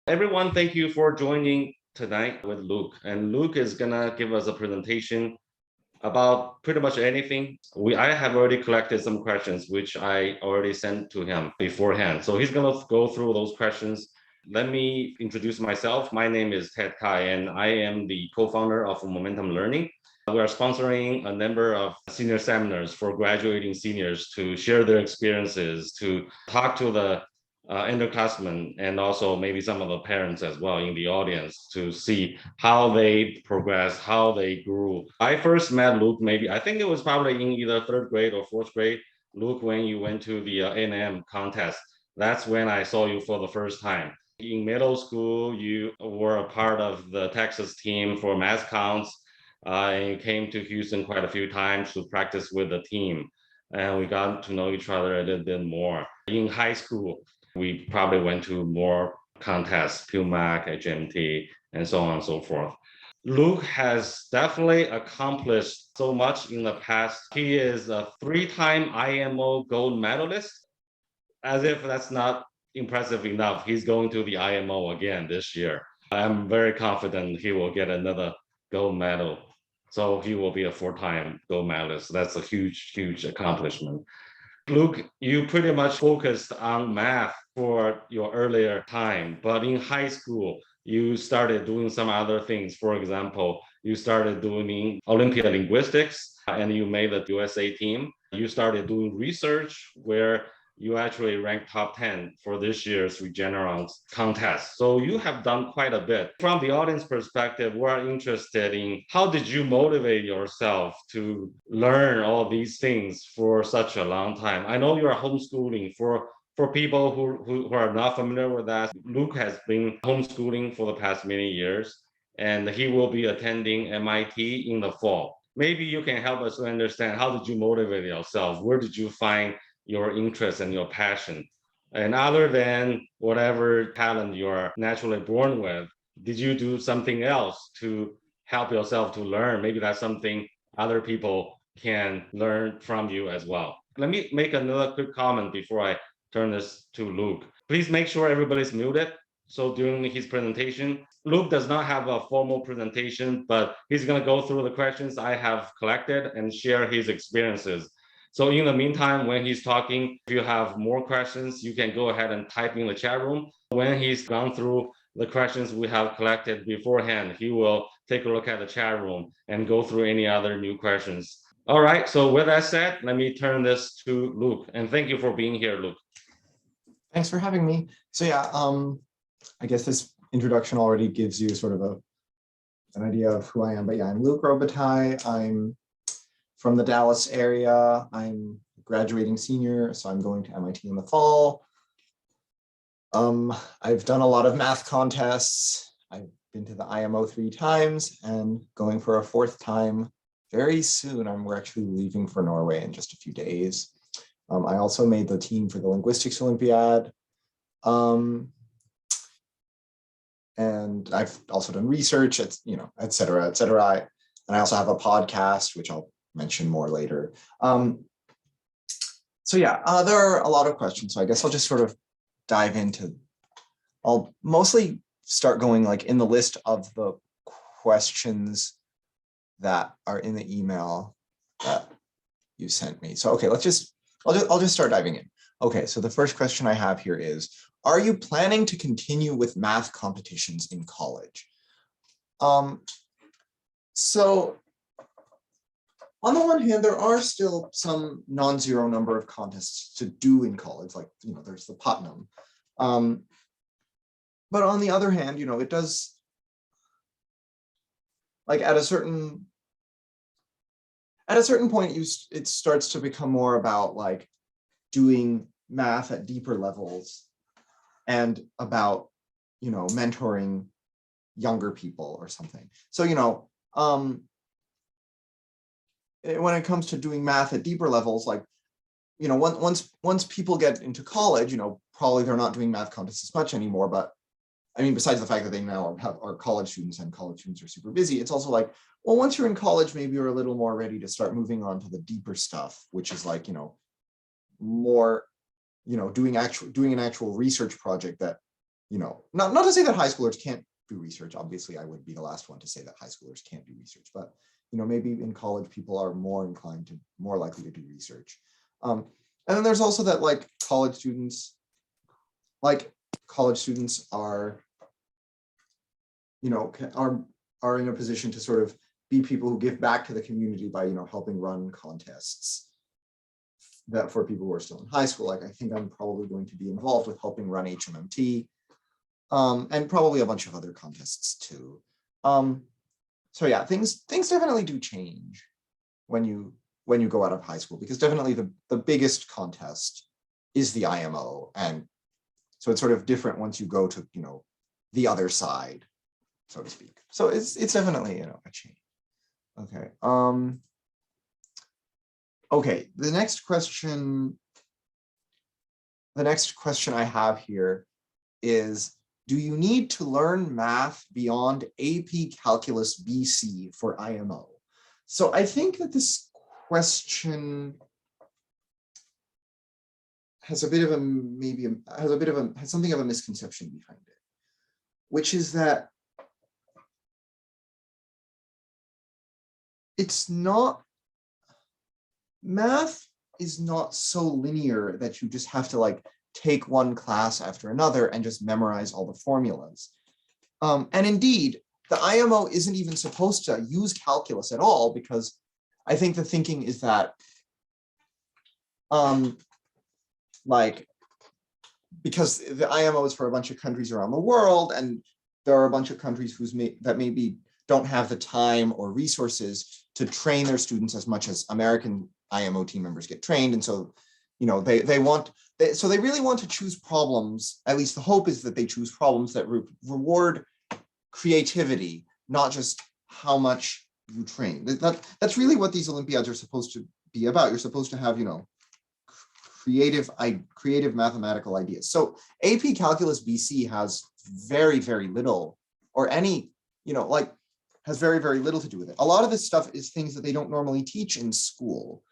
Everyone, thank you for joining tonight with Luke. And Luke is gonna give us a presentation about pretty much anything. I have already collected some questions which I already sent to him beforehand. So he's gonna go through those questions. Let me introduce myself. My name is Ted Kai, and I am the co-founder of Momentum Learning. We are sponsoring a number of senior seminars for graduating seniors to share their experiences, to talk to the underclassmen and also maybe some of the parents as well in the audience to see how they progressed, how they grew. I first met Luke, maybe I think it was probably in either third grade or fourth grade. Luke, when you went to the A&M contest, that's when I saw you for the first time. In middle school, you were a part of the Texas team for math counts. And you came to Houston quite a few times to practice with the team. And we got to know each other a little bit more. In high school, we probably went to more contests, PUMAC, HMT, and so on and so forth. Luke has definitely accomplished so much in the past. He is a 3-time IMO gold medalist. As if that's not impressive enough, he's going to the IMO again this year. I'm very confident he will get another gold medal. So he will be a 4-time gold medalist. That's a huge, huge accomplishment. Luke, you pretty much focused on math for your earlier time, but in high school, you started doing some other things. For example, you started doing Olympiad linguistics and you made the USA team. You started doing research where you actually ranked top 10 for this year's Regeneron contest. So you have done quite a bit. From the audience perspective, we're interested in how did you motivate yourself to learn all these things for such a long time? I know you're homeschooling. For people who are not familiar with that, Luke has been homeschooling for the past many years, and he will be attending MIT in the fall. Maybe you can help us to understand how did you motivate yourself? Where did you find your interest and your passion? And other than whatever talent you're naturally born with, did you do something else to help yourself to learn? Maybe that's something other people can learn from you as well. Let me make another quick comment before I turn this to Luke. Please make sure everybody's muted. So during his presentation, Luke does not have a formal presentation, but he's going to go through the questions I have collected and share his experiences. So in the meantime, when he's talking, if you have more questions, you can go ahead and type in the chat room. When he's gone through the questions we have collected beforehand, he will take a look at the chat room and go through any other new questions. All right, so with that said, let me turn this to Luke. And thank you for being here, Luke. Thanks for having me. So yeah, I guess this introduction already gives you sort of an idea of who I am. But yeah, I'm Luke Robitaille. I'm from the Dallas area. I'm a graduating senior, so I'm going to MIT in the fall. I've done a lot of math contests. I've been to the IMO 3 times and going for a 4th time very soon. We're actually leaving for Norway in just a few days. I also made the team for the Linguistics Olympiad. And I've also done research, et cetera, et cetera. And I also have a podcast, which I'll mention more later. So yeah, there are a lot of questions. So I guess I'll just sort of dive into, I'll mostly start going like in the list of the questions that are in the email that you sent me. So, okay, I'll just start diving in. Okay, so the first question I have here is, are you planning to continue with math competitions in college? So on the one hand, there are still some non-zero number of contests to do in college, like, there's the Putnam. But on the other hand, it does, like at a certain point, it starts to become more about like doing math at deeper levels and about, mentoring younger people or something. So, when it comes to doing math at deeper levels, like, once people get into college, probably they're not doing math contests as much anymore. But I mean, besides the fact that they now are college students and college students are super busy, it's also like, well, once you're in college, maybe you're a little more ready to start moving on to the deeper stuff, which is like, more, doing an actual research project that not to say that high schoolers can't do research. Obviously, I would be the last one to say that high schoolers can't do research, but maybe in college people are more likely to do research. And then there's also that college students are are in a position to sort of be people who give back to the community by helping run contests that for people who are still in high school. I think I'm probably going to be involved with helping run HMMT, and probably a bunch of other contests too. So yeah, things definitely do change when you go out of high school, because definitely the biggest contest is the IMO, and so it's sort of different once you go to the other side, so to speak. So it's definitely a change. Okay. Okay. The next question I have here is, do you need to learn math beyond AP Calculus BC for IMO? So I think that this question has something of a misconception behind it, which is that math is not so linear that you just have to take one class after another and just memorize all the formulas. And indeed, the IMO isn't even supposed to use calculus at all, because I think the thinking is that because the IMO is for a bunch of countries around the world, and there are a bunch of countries that maybe don't have the time or resources to train their students as much as American IMO team members get trained. And so, they really want to choose problems. At least the hope is that they choose problems that reward creativity, not just how much you train. That's really what these Olympiads are supposed to be about. You're supposed to have, creative mathematical ideas. So AP Calculus BC has very, very little, or any, has very, very little to do with it. A lot of this stuff is things that they don't normally teach in school.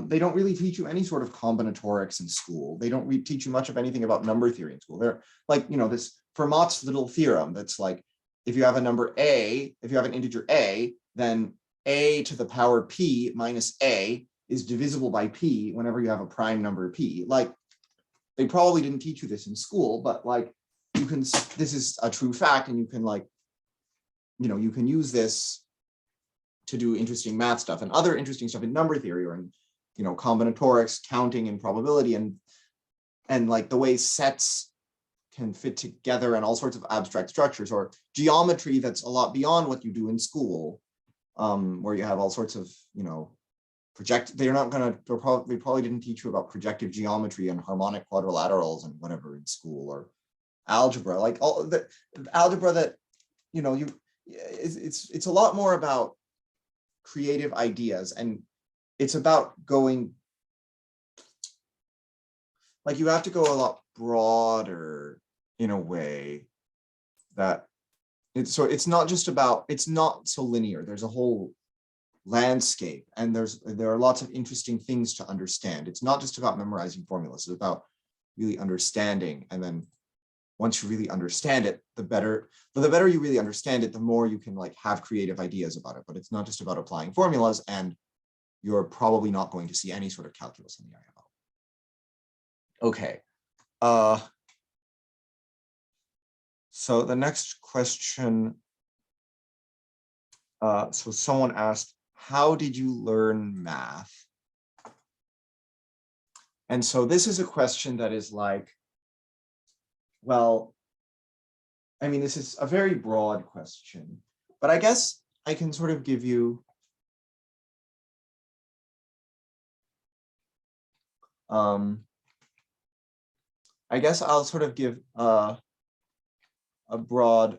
They don't really teach you any sort of combinatorics in school. They don't teach you much of anything about number theory in school. They're this Fermat's little theorem that's if you have an integer a, then a to the power p minus a is divisible by p whenever you have a prime number p. They probably didn't teach you this in school, but this is a true fact, and you can you can use this to do interesting math stuff and other interesting stuff in number theory, or in combinatorics, counting, and probability, and the way sets can fit together, and all sorts of abstract structures, or geometry that's a lot beyond what you do in school, where you have all sorts of they probably didn't teach you about projective geometry and harmonic quadrilaterals and whatever in school, or algebra, all the algebra that it's a lot more about creative ideas, and it's about going you have to go a lot broader in a way that it's not so linear. There's a whole landscape, and there are lots of interesting things to understand. It's not just about memorizing formulas. It's about really understanding, and then once you really understand it, the better you really understand it, the more you can have creative ideas about it. But it's not just about applying formulas, and you're probably not going to see any sort of calculus in the IMO. Okay. So the next question, so someone asked, how did you learn math? And so this is a question that is well, I mean, this is a very broad question, but I guess I can sort of give you I guess I'll sort of give a broad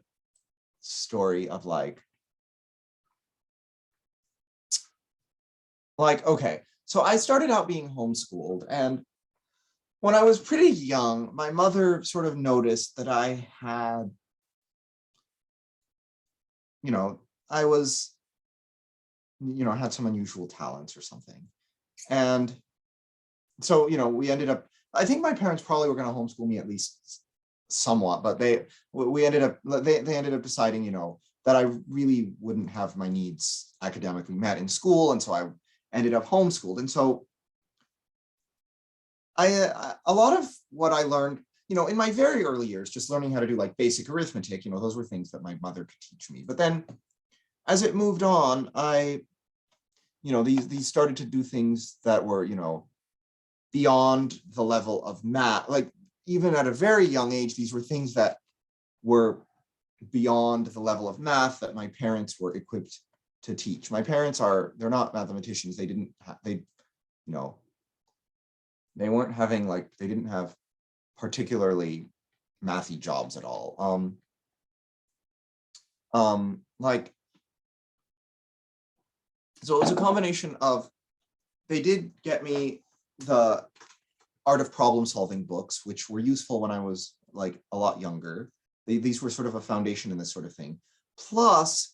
story of okay, so I started out being homeschooled, and when I was pretty young, my mother sort of noticed that I had, I was, had some unusual talents or something. And so, we ended up, I think my parents probably were going to homeschool me at least somewhat, but we ended up, they ended up deciding, you know, that I really wouldn't have my needs academically met in school. And so I ended up homeschooled. And so a lot of what I learned, you know, in my very early years, just learning how to do like basic arithmetic, you know, those were things that my mother could teach me. But then as it moved on, you know, these started to do things that were, you know, beyond the level of math. Like even at a very young age, these were things that were beyond the level of math that my parents were equipped to teach. My parents they're not mathematicians. They didn't, you know, they weren't having like, they didn't have particularly mathy jobs at all. Like, so it was a combination of, they did get me the art of problem solving books, which were useful when I was like a lot younger. These were sort of a foundation in this sort of thing. Plus,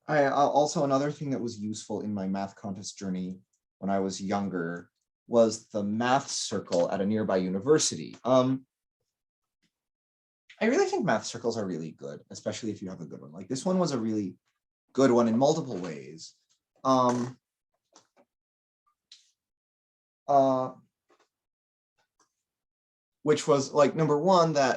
also another thing that was useful in my math contest journey when I was younger was the math circle at a nearby university. I really think math circles are really good, especially if you have a good one. Like this one was a really good one in multiple ways. Which was like number one, there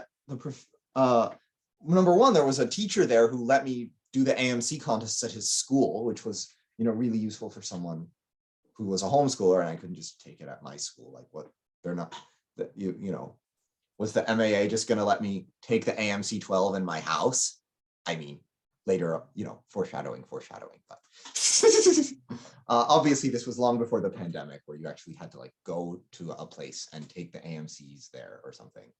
was a teacher there who let me do the AMC contests at his school, which was, you know, really useful for someone who was a homeschooler, and I couldn't just take it at my school. Like what, they're not, that you know, was the MAA just going to let me take the AMC 12 in my house? I mean, later, you know, foreshadowing, but obviously this was long before the pandemic where you actually had to like go to a place and take the AMCs there or something.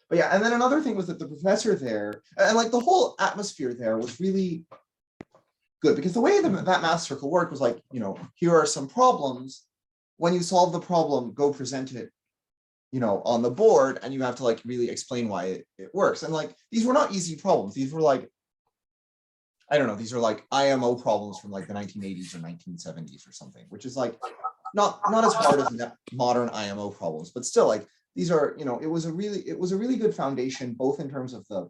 But yeah, and then another thing was that the professor there, and like the whole atmosphere there was really good, because the way that math circle worked was like, you know, here are some problems. When you solve the problem, go present it, you know, on the board, and you have to like really explain why it works. And like, these were not easy problems. These were like, I don't know, these are like IMO problems from like the 1980s or 1970s or something, which is like not as hard as modern IMO problems, but still like these are, you know, it was a really good foundation, both in terms of the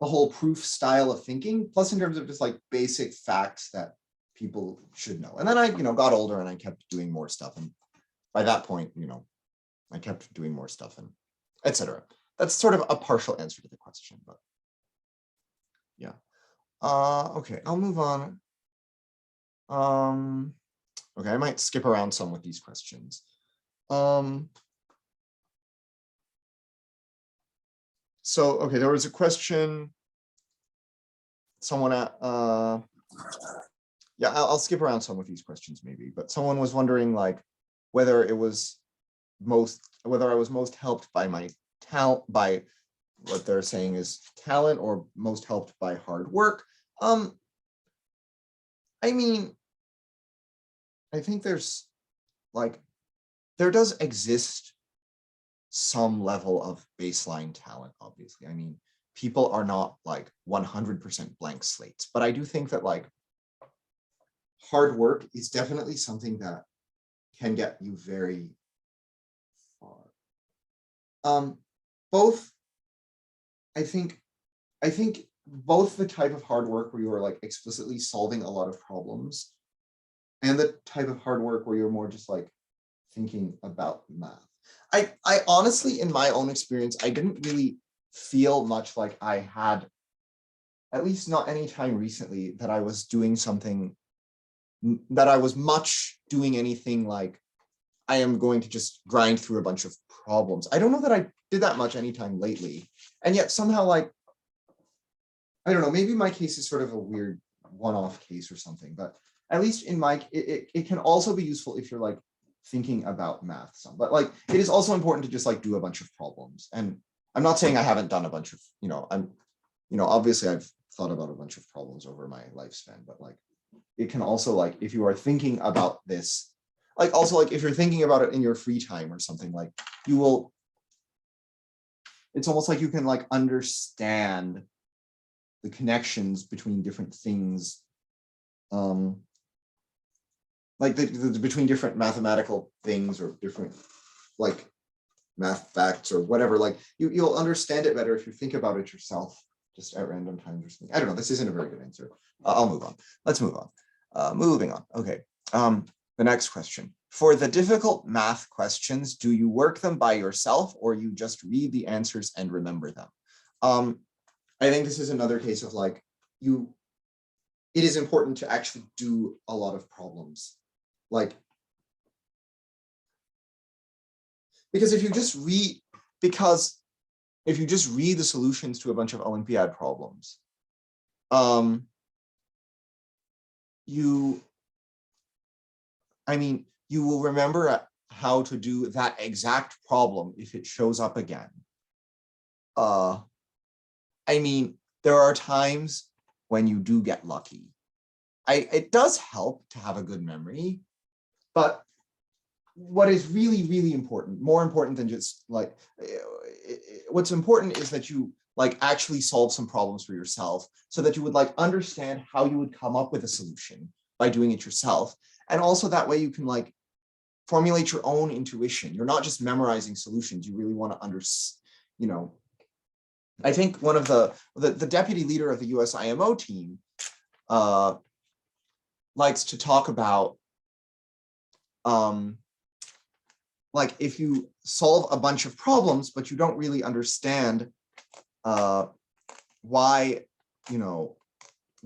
whole proof style of thinking, plus in terms of just like basic facts that people should know. And then I, you know, got older and I kept doing more stuff. And by that point, you know, I kept doing more stuff and etc. That's sort of a partial answer to the question, but yeah. Okay, I'll move on. Okay, I might skip around some with these questions. So, okay, there was a question, someone yeah, I'll skip around some with these questions maybe, but someone was wondering like whether I was most helped by my talent, by what they're saying is talent, or most helped by hard work. I mean, I think there's like, there does exist some level of baseline talent, obviously. I mean, people are not like 100% blank slates, but I do think that like hard work is definitely something that can get you very far. Both, I think both the type of hard work where you are like explicitly solving a lot of problems, and the type of hard work where you're more just like thinking about math. I honestly, in my own experience, I didn't really feel much like I had, at least not any time recently, that I was doing something, that I was much doing anything like I am going to just grind through a bunch of problems. I don't know that I did that much anytime lately. And yet somehow, like, I don't know, maybe my case is sort of a weird one-off case or something, but at least in my, it can also be useful if you're like thinking about math some, but like, it is also important to just like do a bunch of problems. And I'm not saying I haven't done a bunch of, you know, obviously I've thought about a bunch of problems over my lifespan, but like, it can also like, if you are thinking about this, like also like if you're thinking about it in your free time or something, like you will, it's almost like you can like understand the connections between different things, like between different mathematical things or different like math facts or whatever, like you'll understand it better if you think about it yourself, just at random times or something. I don't know. This isn't a very good answer. I'll move on. Let's move on. Moving on. Okay. The next question. For the difficult math questions, do you work them by yourself or you just read the answers and remember them? I think this is another case of like it is important to actually do a lot of problems. Like, because if you just read the solutions to a bunch of Olympiad problems, you will remember how to do that exact problem if it shows up again. There are times when you do get lucky. It does help to have a good memory, but what is really, really important, more important than just like, what's important is that you like actually solve some problems for yourself so that you would like understand how you would come up with a solution by doing it yourself. And also that way you can like formulate your own intuition. You're not just memorizing solutions. You really want to understand, I think one of the deputy leader of the US IMO team likes to talk about like if you solve a bunch of problems, but you don't really understand why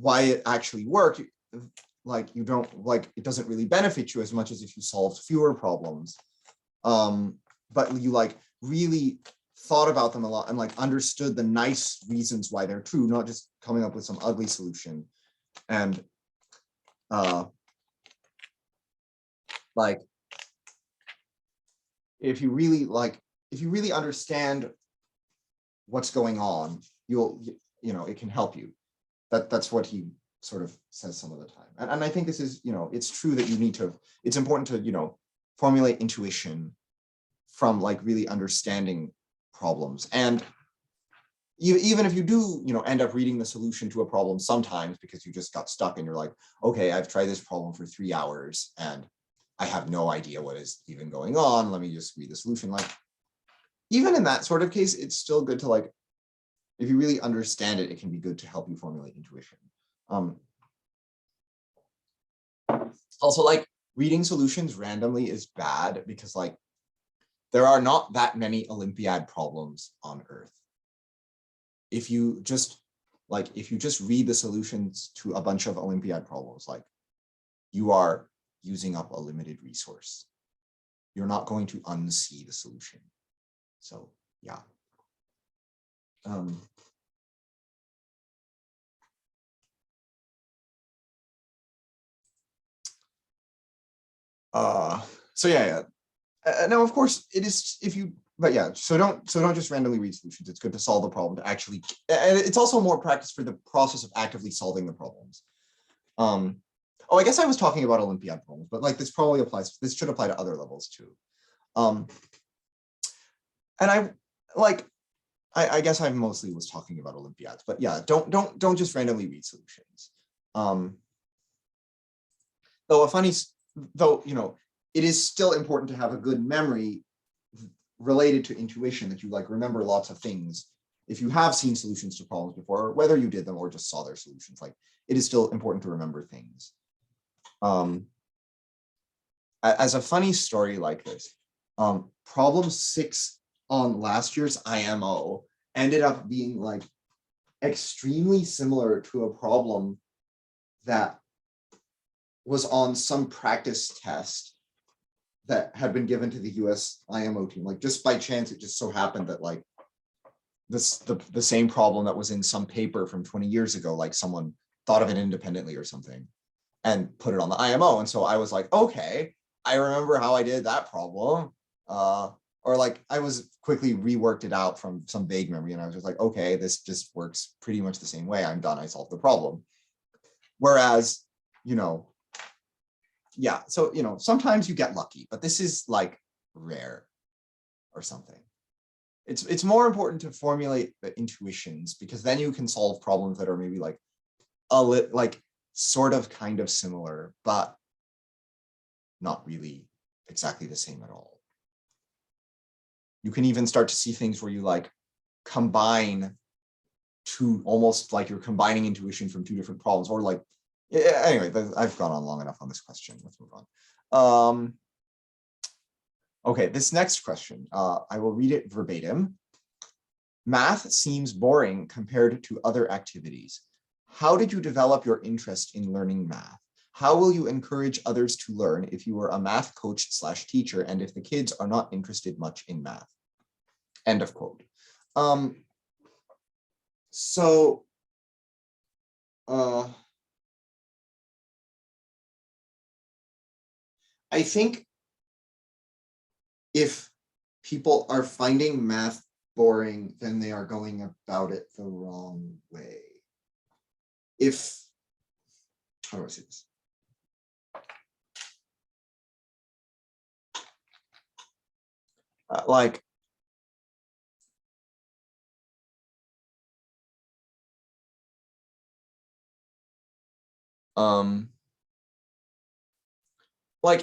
it actually worked, like it doesn't really benefit you as much as if you solved fewer problems. But you like really thought about them a lot and like understood the nice reasons why they're true, not just coming up with some ugly solution. And like if you really understand what's going on, it can help you. That's what he sort of says some of the time. And I think this is, it's true that it's important to, formulate intuition from like really understanding problems. And even if you do, end up reading the solution to a problem sometimes because you just got stuck and you're like, okay, I've tried this problem for 3 hours and I have no idea what is even going on. Let me just read the solution. Like, even in that sort of case, it's still good to like, if you really understand it, it can be good to help you formulate intuition. Also, like reading solutions randomly is bad because like there are not that many Olympiad problems on Earth. If you just read the solutions to a bunch of Olympiad problems, like you are using up a limited resource. You're not going to unsee the solution. So yeah. So yeah. Now, of course, it is so don't just randomly read solutions. It's good to solve the problem to actually, and it's also more practice for the process of actively solving the problems. Oh, I guess I was talking about Olympiad problems, but like this should apply to other levels too. And I guess I mostly was talking about Olympiads, but yeah, don't just randomly read solutions. Though it is still important to have a good memory related to intuition, that you like remember lots of things. If you have seen solutions to problems before, whether you did them or just saw their solutions, like it is still important to remember things. As a funny story like this, problem 6 on last year's IMO ended up being like extremely similar to a problem that was on some practice test that had been given to the US IMO team. Like just by chance, it just so happened that like the same problem that was in some paper from 20 years ago, like someone thought of it independently or something and put it on the IMO. And so I was like, okay, I remember how I did that problem. Or like I was quickly reworked it out from some vague memory. And I was just like, okay, this just works pretty much the same way. I'm done. I solved the problem. Whereas, yeah, so, sometimes you get lucky, but this is like rare or something. It's more important to formulate the intuitions, because then you can solve problems that are maybe like sort of kind of similar, but not really exactly the same at all. you can even start to see things where you like combine two, almost like you're combining intuition from two different problems, or like, yeah, anyway, I've gone on long enough on this question. Let's move on. Okay, this next question, I will read it verbatim. Math seems boring compared to other activities. How did you develop your interest in learning math? How will you encourage others to learn if you were a math coach / teacher and if the kids are not interested much in math? End of quote. So, I think if people are finding math boring, then they are going about it the wrong way. How do I say this? Like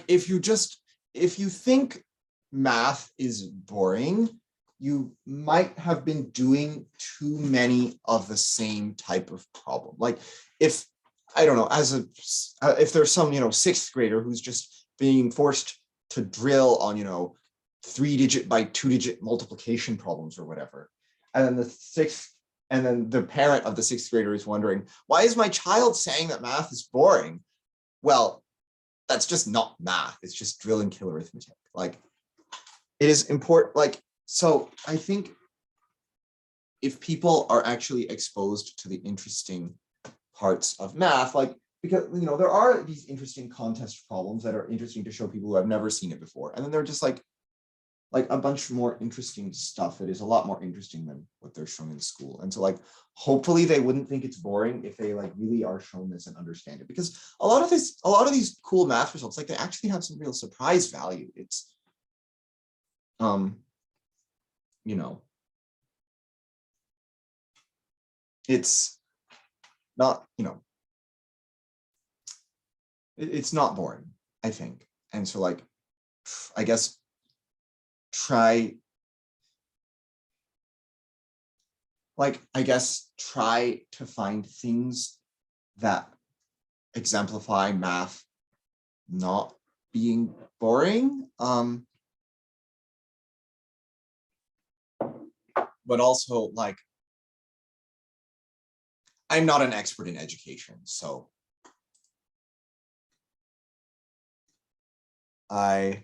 if you think math is boring, you might have been doing too many of the same type of problem. Like if, I don't know, if there's some, sixth grader who's just being forced to drill on, 3-digit by 2-digit multiplication problems or whatever. And then the parent of the sixth grader is wondering, why is my child saying that math is boring? Well, that's just not math. It's just drill and kill arithmetic. Like it is important. Like, so I think if people are actually exposed to the interesting parts of math, like, because, there are these interesting contest problems that are interesting to show people who have never seen it before. And then they're just like a bunch more interesting stuff that is a lot more interesting than what they're shown in school. And so like, hopefully they wouldn't think it's boring if they like really are shown this and understand it, because a lot of these cool math results, like they actually have some real surprise value. It's, it's not, it's not boring, I think. And so like, I guess try to find things that exemplify math not being boring, but also like, I'm not an expert in education, so I,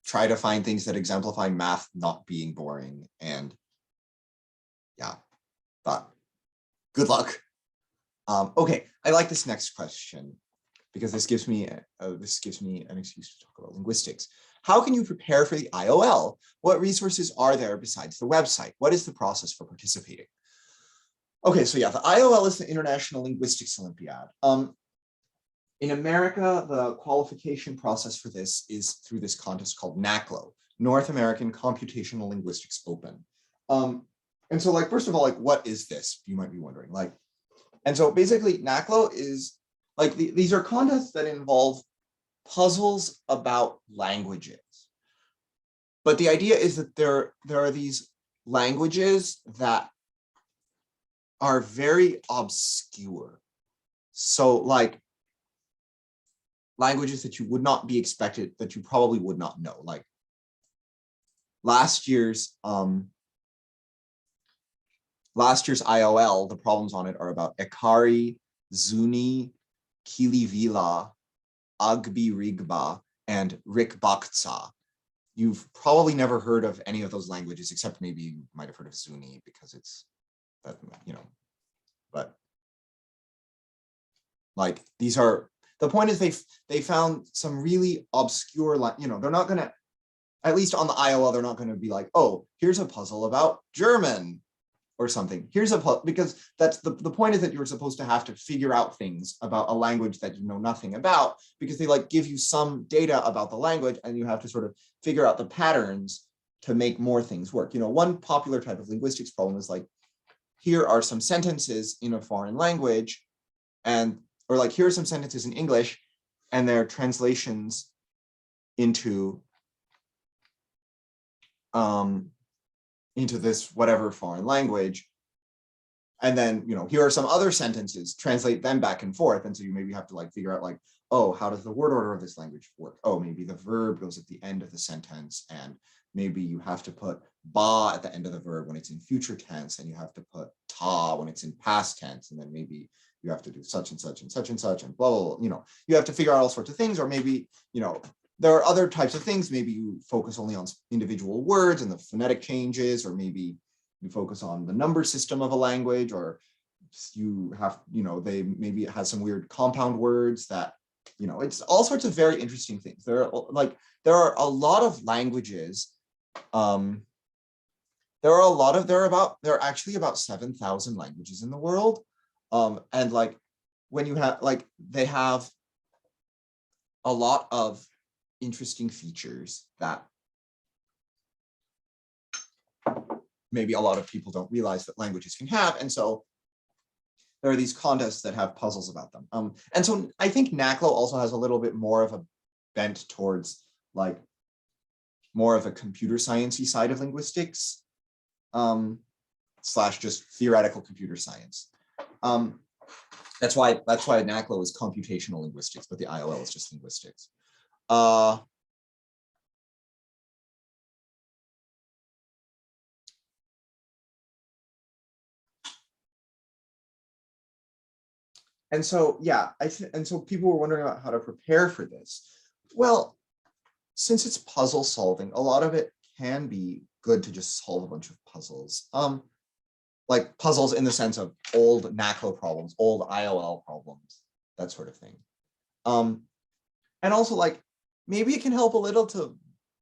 try to find things that exemplify math not being boring. And yeah, but good luck. Okay, I like this next question because this gives me an excuse to talk about linguistics. How can you prepare for the IOL? What resources are there besides the website? What is the process for participating? Okay, so yeah, the IOL is the International Linguistics Olympiad. In America, the qualification process for this is through this contest called NACLO, North American Computational Linguistics Open. And so like, first of all, like, what is this? You might be wondering, like, and so basically NACLO is like, these are contests that involve puzzles about languages. But the idea is that there are these languages that are very obscure. So like, languages that you would not be expected, that you probably would not know. Like last year's IOL, the problems on it are about Ekari, Zuni, Kilivila, Agbi Rigba, and Rikbaktsa. You've probably never heard of any of those languages, except maybe you might have heard of Zuni because it's that, but like these are, the point is they found some really obscure, they're not gonna, at least on the IOL, they're not gonna be like, oh, here's a puzzle about German or something. Here's a puzzle, because that's the point is that you're supposed to have to figure out things about a language that you know nothing about, because they like give you some data about the language and you have to sort of figure out the patterns to make more things work. One popular type of linguistics problem is like, here are some sentences in a foreign language, or like, here are some sentences in English, and their translations into this whatever foreign language. And then, here are some other sentences, translate them back and forth. And so you maybe have to like figure out like, oh, how does the word order of this language work? Oh, maybe the verb goes at the end of the sentence, and maybe you have to put ba at the end of the verb when it's in future tense, and you have to put ta when it's in past tense, and then maybe you have to do such and such and such and such and blah, blah, blah. You have to figure out all sorts of things, or maybe, there are other types of things. Maybe you focus only on individual words and the phonetic changes, or maybe you focus on the number system of a language, or you have, maybe it has some weird compound words that, it's all sorts of very interesting things. There are a lot of languages. There are actually about 7,000 languages in the world. And like, when you have, like, they have a lot of interesting features that maybe a lot of people don't realize that languages can have. And so there are these contests that have puzzles about them. And so I think NACLO also has a little bit more of a bent towards like more of a computer sciencey side of linguistics, slash just theoretical computer science. That's why NACLO is computational linguistics, but the IOL is just linguistics. And so, yeah, and so people were wondering about how to prepare for this. Well, since it's puzzle solving, a lot of it can be good to just solve a bunch of puzzles. Like puzzles in the sense of old NACLO problems, old IOL problems, that sort of thing. And also like, maybe it can help a little to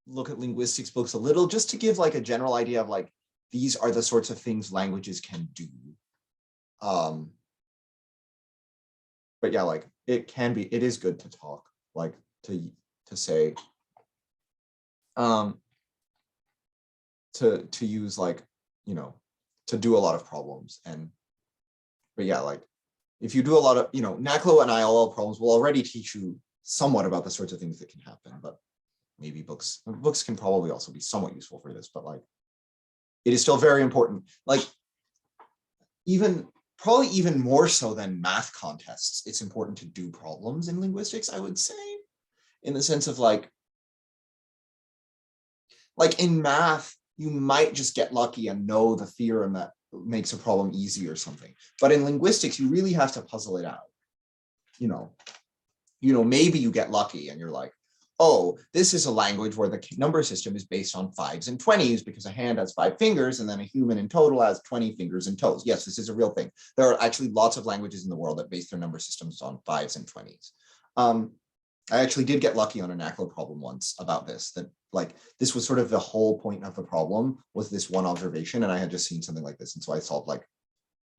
look at linguistics books a little, just to give like a general idea of like, these are the sorts of things languages can do. But yeah, like it is good to talk, like to say, to use like, to do a lot of problems. But yeah, like if you do a lot of, NACLO and IOL problems will already teach you somewhat about the sorts of things that can happen, but maybe books can probably also be somewhat useful for this, but like, it is still very important. Like probably even more so than math contests, it's important to do problems in linguistics, I would say, in the sense of like in math, you might just get lucky and know the theorem that makes a problem easy or something. But in linguistics, you really have to puzzle it out. Maybe you get lucky and you're like, oh, this is a language where the number system is based on 5s and 20s because a hand has 5 fingers and then a human in total has 20 fingers and toes. Yes, this is a real thing. There are actually lots of languages in the world that base their number systems on 5s and 20s. I actually did get lucky on a NACLO problem once about this, that like, this was sort of the whole point of the problem was this one observation. And I had just seen something like this. And so I solved like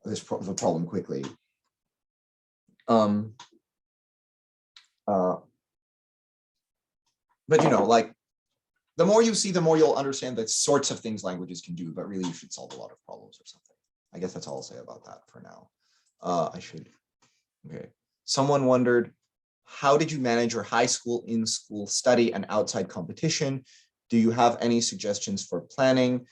the problem quickly. But like, the more you see, the more you'll understand the sorts of things languages can do, but really you should solve a lot of problems or something. I guess that's all I'll say about that for now. Okay. Someone wondered, how did you manage your high school, in-school study and outside competition? Do you have any suggestions for planning?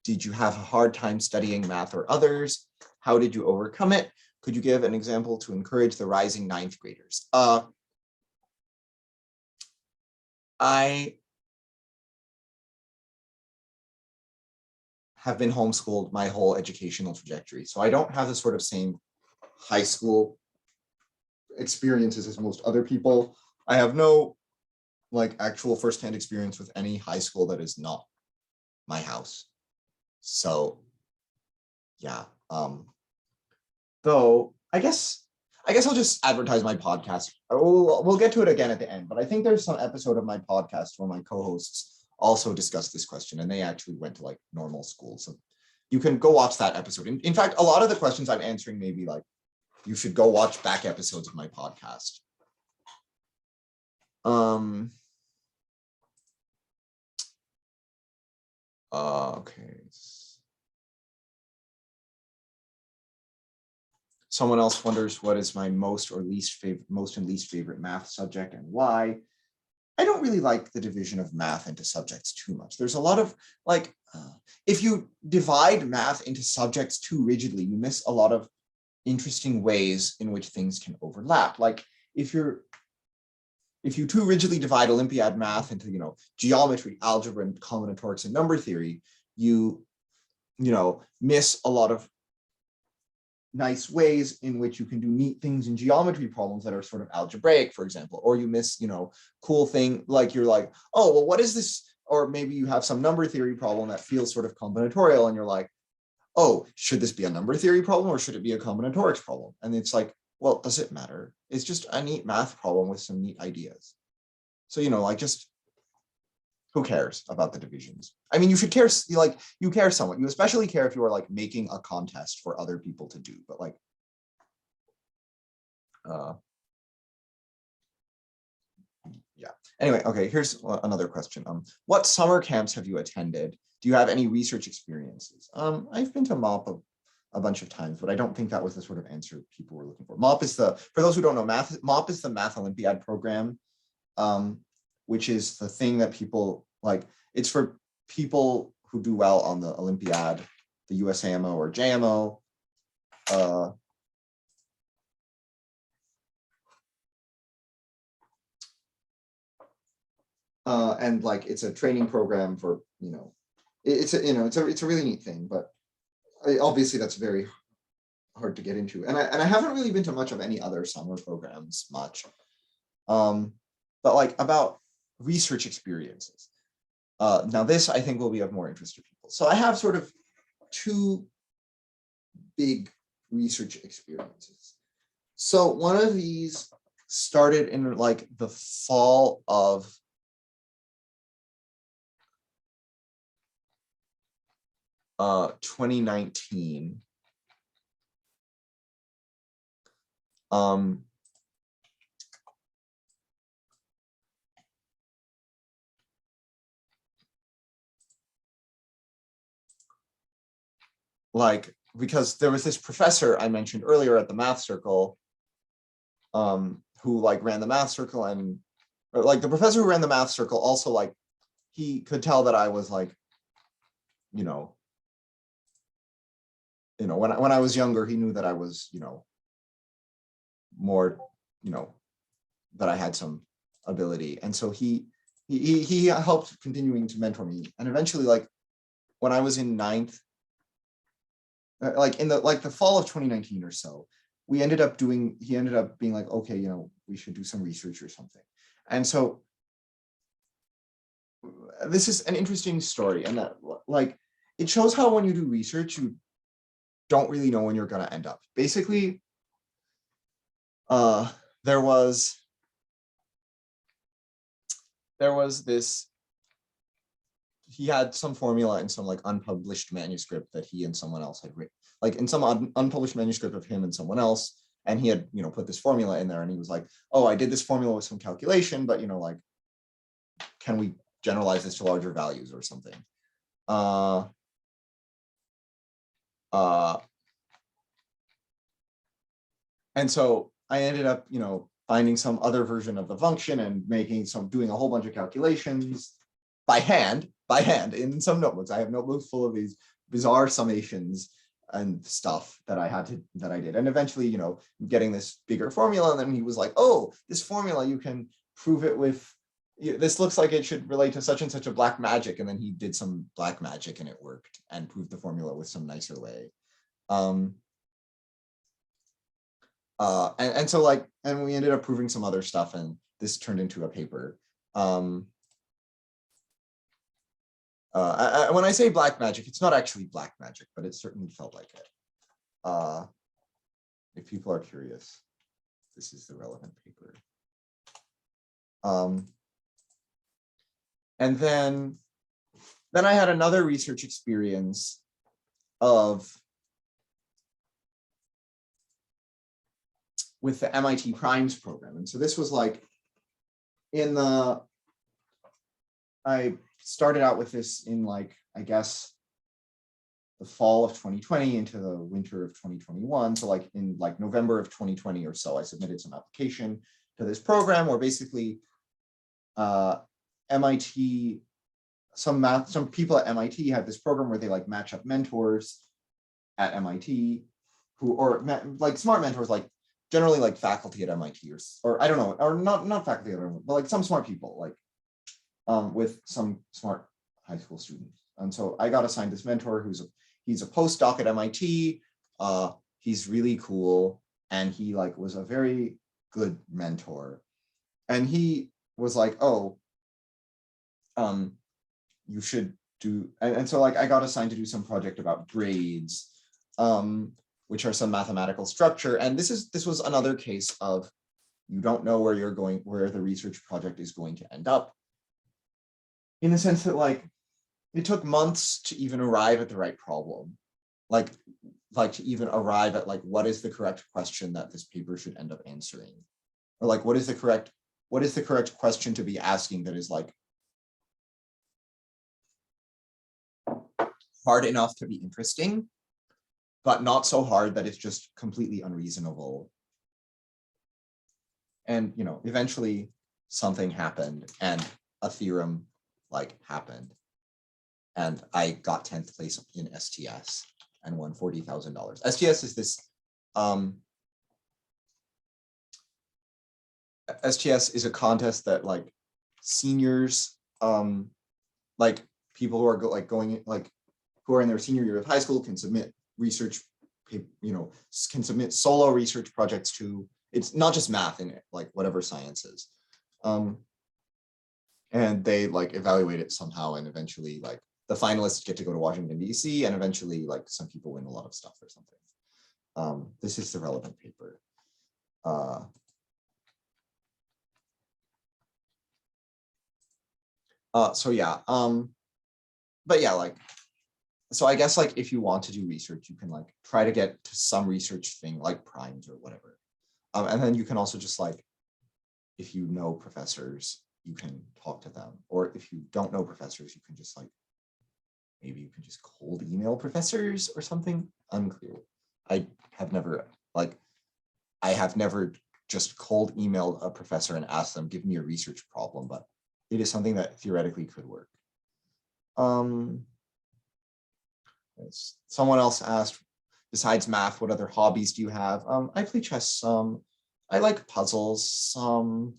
Did you have a hard time studying math or others? How did you overcome it? Could you give an example to encourage the rising 9th graders? I have been homeschooled my whole educational trajectory, so I don't have the sort of same high school experiences as most other people. I have no like actual firsthand experience with any high school that is not my house. So yeah, though I guess I'll just advertise my podcast. We'll get to it again at the end, but I think there's some episode of my podcast where my co-hosts also discussed this question and they actually went to like normal school. So you can go watch that episode. In fact, a lot of the questions I'm answering may be like, you should go watch back episodes of my podcast. Okay. Someone else wonders what is my most and least favorite math subject and why. I don't really like the division of math into subjects too much. There's a lot of like, if you divide math into subjects too rigidly, you miss a lot of interesting ways in which things can overlap. Like if you too rigidly divide Olympiad math into, geometry, algebra, and combinatorics and number theory, you miss a lot of nice ways in which you can do neat things in geometry problems that are sort of algebraic, for example, or you miss, cool thing, like you're like, oh, well, what is this? Or maybe you have some number theory problem that feels sort of combinatorial and you're like, oh, should this be a number theory problem or should it be a combinatorics problem? And it's like, well, does it matter? It's just a neat math problem with some neat ideas. So, just who cares about the divisions? I mean, you should care, you care somewhat. You especially care if you are like making a contest for other people to do, but like, yeah. Anyway, okay, here's another question. What summer camps have you attended? Do you have any research experiences? I've been to MOP a bunch of times, but I don't think that was the sort of answer people were looking for. MOP is for those who don't know, MOP is the Math Olympiad program, which is the thing that people like. It's for people who do well on the Olympiad, the USAMO or JMO. And like it's a training program for, it's a really neat thing, but obviously that's very hard to get into. And I haven't really been to much of any other summer programs much. But like about research experiences. Now this I think will be of more interest to people. So I have sort of two big research experiences. So one of these started in like the fall of 2019. Like, because there was this professor I mentioned earlier at the math circle, who like ran the math circle, and like the professor who ran the math circle also like, he could tell that I was like, when I was younger, he knew that I was, more, that I had some ability. And so he helped continuing to mentor me. And eventually, like when I was in ninth, like in the fall of 2019 or so, he ended up being like, okay, we should do some research or something. And so this is an interesting story, and that like, it shows how when you do research, you don't really know when you're going to end up. Basically, there was this, he had some formula in some like unpublished manuscript that he and someone else had written, like in some unpublished manuscript of him and someone else, and he had put this formula in there, and he was like, oh, I did this formula with some calculation, but like, can we generalize this to larger values or something? And so I ended up, finding some other version of the function and doing a whole bunch of calculations by hand in some notebooks. I have notebooks full of these bizarre summations and stuff that I did. And eventually, getting this bigger formula. And then he was like, oh, this formula, you can prove it with, this looks like it should relate to such and such a black magic. And then he did some black magic and it worked, and proved the formula with some nicer way. And so like, and we ended up proving some other stuff, and this turned into a paper. When I say black magic, it's not actually black magic, but it certainly felt like it. If people are curious, this is the relevant paper. And then I had another research experience with the MIT Primes program. And so this was like I started out with this in like, I guess, the fall of 2020 into the winter of 2021. So like in like November of 2020 or so, I submitted some application to this program where basically MIT, some people at MIT have this program where they like match up mentors at MIT who, or like smart mentors, like generally like faculty at MIT or I don't know, or not faculty at MIT, but like some smart people, like with some smart high school students. And so I got assigned this mentor he's a postdoc at MIT. He's really cool. And he like was a very good mentor. And he was like, oh, you should do, and so like I got assigned to do some project about grades, which are some mathematical structure. And this was another case of you don't know where you're going, where the research project is going to end up. In the sense that like it took months to even arrive at the right problem, like to even arrive at like what is the correct question that this paper should end up answering, or like what is the correct question to be asking that is like hard enough to be interesting, but not so hard that it's just completely unreasonable. And you know, eventually something happened and a theorem like happened. And I got 10th place in STS and won $40,000. STS is this, STS is a contest that like seniors, like people who are going like who are in their senior year of high school can submit research, you know, can submit solo research projects to. It's not just math in it, like whatever sciences. And they like evaluate it somehow, and eventually like the finalists get to go to Washington, DC, and eventually like some people win a lot of stuff or something. This is the relevant paper. So yeah, but yeah, like, so I guess like if you want to do research, you can like try to get to some research thing like primes or whatever. And then you can also just like, if you know professors, you can talk to them. Or if you don't know professors, you can just like, maybe you can just cold email professors or something. Unclear. I have never just cold emailed a professor and asked them, give me a research problem, but it is something that theoretically could work. Someone else asked, besides math, what other hobbies do you have? I play chess some. I like puzzles some.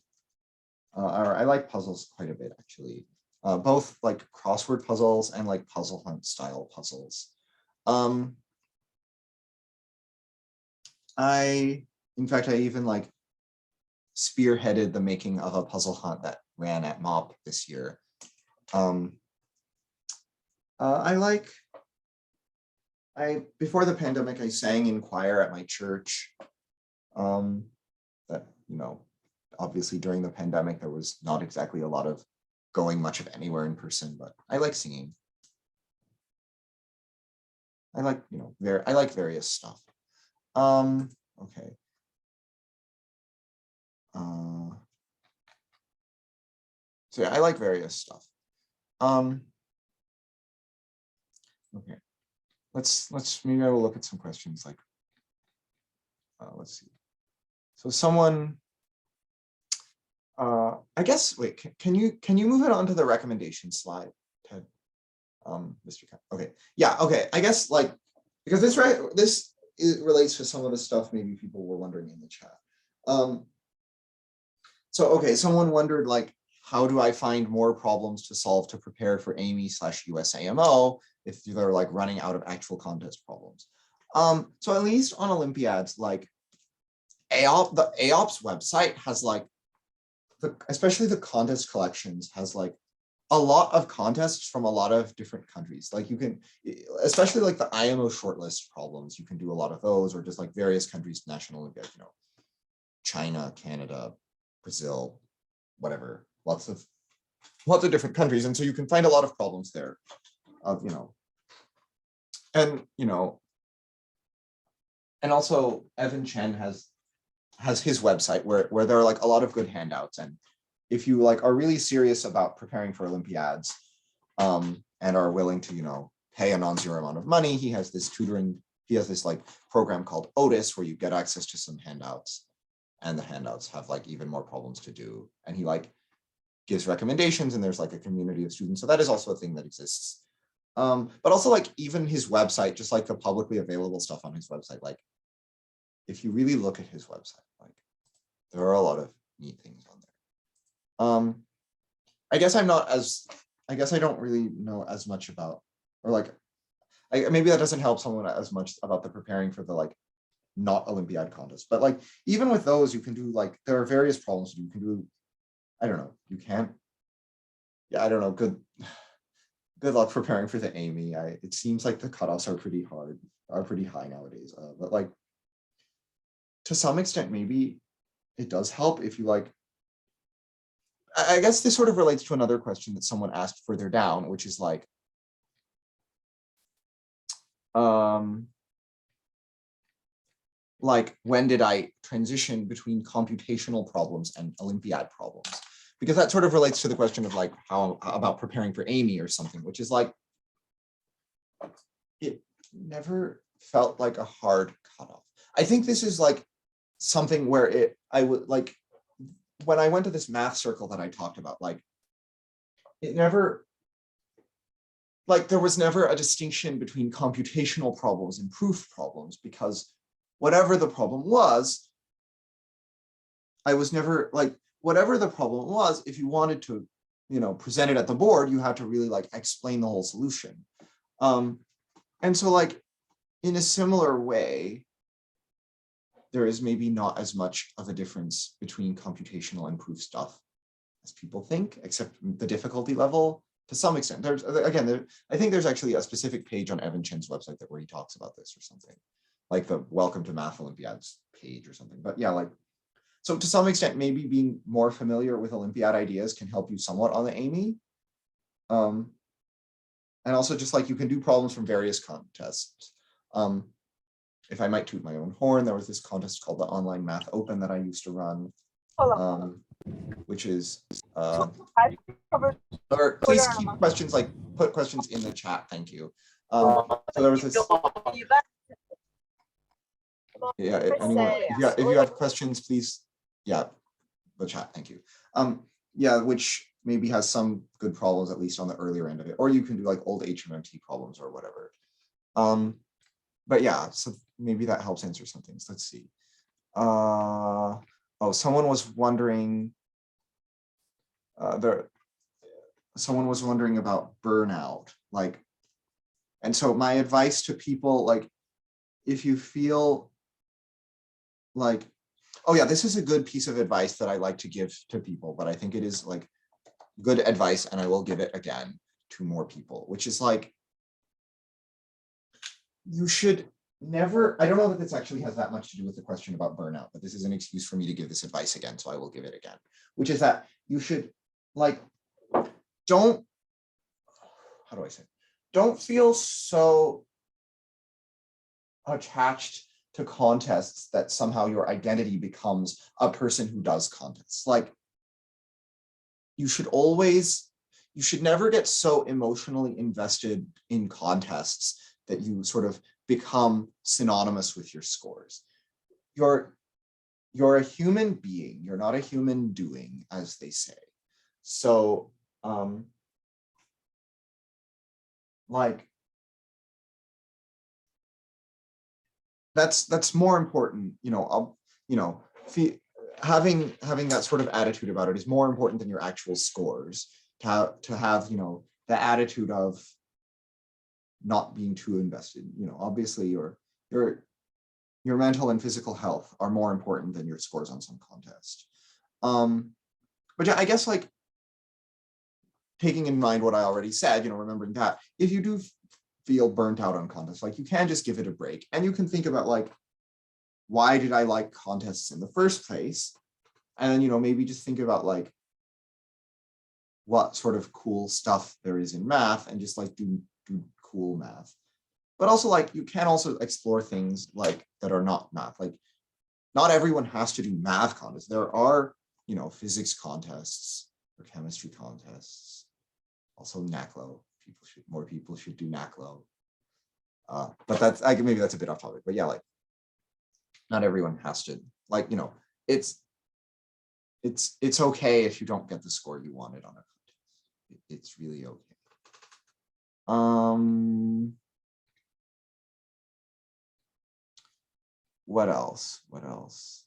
Or I like puzzles quite a bit, actually. Both like crossword puzzles and like puzzle hunt style puzzles. In fact, I even like spearheaded the making of a puzzle hunt that ran at MOP this year. Before the pandemic, I sang in choir at my church. That, you know, obviously during the pandemic, there was not exactly a lot of going much of anywhere in person, but I like singing. I like, you know, I like various stuff. Okay. So yeah, I like various stuff. Okay. Maybe I will look at some questions like, let's see. So someone, I guess, wait, can you move it onto the recommendation slide, Ted? Mr. Kemp. Okay, yeah, okay. I guess like, because this relates to some of the stuff maybe people were wondering in the chat. So, okay, someone wondered like, how do I find more problems to solve to prepare for AME/USAMO if they're like running out of actual contest problems? So at least on Olympiads, like the AOPS website has like, especially the contest collections has like a lot of contests from a lot of different countries. Like you can, especially like the IMO shortlist problems, you can do a lot of those, or just like various countries' national Olympiad, you know, China, Canada, Brazil, whatever, lots of different countries. And so you can find a lot of problems there of, you know, and, you know, and also Evan Chen has his website where there are like a lot of good handouts. And if you like are really serious about preparing for Olympiads and are willing to, you know, pay a non-zero amount of money. He has this tutoring, he has this like program called Otis where you get access to some handouts, and the handouts have like even more problems to do. And he like gives recommendations, and there's like a community of students. So that is also a thing that exists. But also like even his website, just like the publicly available stuff on his website, like if you really look at his website, like there are a lot of neat things on there. I guess I don't really know as much about, or like, maybe that doesn't help someone as much about the preparing for the like not Olympiad contest, but like even with those, you can do like, there are various problems you can do. I don't know, you can't, yeah, I don't know, good luck preparing for the Amy. It seems like the cutoffs are pretty high nowadays, but like to some extent, maybe it does help if you like, I guess this sort of relates to another question that someone asked further down, which is like, when did I transition between computational problems and Olympiad problems? Because that sort of relates to the question of like how about preparing for Amy or something, which is like, it never felt like a hard cutoff. I think this is like something where I would like, when I went to this math circle that I talked about, like it never, like there was never a distinction between computational problems and proof problems, because whatever the problem was, I was never like, whatever the problem was, if you wanted to, present it at the board, you had to really like explain the whole solution. And so like in a similar way, there is maybe not as much of a difference between computational and proof stuff as people think, except the difficulty level to some extent. There's again, I think there's actually a specific page on Evan Chen's website where he talks about this or something, like the Welcome to Math Olympiads page or something. But yeah, like, so to some extent, maybe being more familiar with Olympiad ideas can help you somewhat on the Amy. And also just like you can do problems from various contests. If I might toot my own horn, there was this contest called the Online Math Open that I used to run, which is, or please keep questions, like put questions in the chat, thank you. So there was this, yeah, anyone, if you have questions, please, yeah, the chat, thank you. Yeah, which maybe has some good problems, at least on the earlier end of it, or you can do like old HMMT problems or whatever. But yeah, so maybe that helps answer some things. Let's see. Oh, someone was wondering, someone was wondering about burnout, like, and so my advice to people, like, if you feel like, oh yeah, this is a good piece of advice that I like to give to people, but I think it is like good advice, and I will give it again to more people, which is like, you should never, I don't know that this actually has that much to do with the question about burnout, but this is an excuse for me to give this advice again, so I will give it again, which is that you should like, don't, how do I say, don't feel so attached to contests that somehow your identity becomes a person who does contests. Like, you should never get so emotionally invested in contests that you sort of become synonymous with your scores. You're a human being, you're not a human doing, as they say. So like, that's more important, having that sort of attitude about it is more important than your actual scores, to have the attitude of not being too invested. Obviously your mental and physical health are more important than your scores on some contest. But yeah, I guess like taking in mind what I already said, remembering that if you do feel burnt out on contests, like you can just give it a break, and you can think about like, why did I like contests in the first place? And maybe just think about like what sort of cool stuff there is in math, and just like do cool math. But also like, you can also explore things like that are not math. Like, not everyone has to do math contests. There are, physics contests or chemistry contests, also NACLO, more people should do NACLO. But that's maybe that's a bit off topic. But yeah, like not everyone has to, like, you know, it's okay if you don't get the score you wanted on a contest. It's really okay. What else? What else?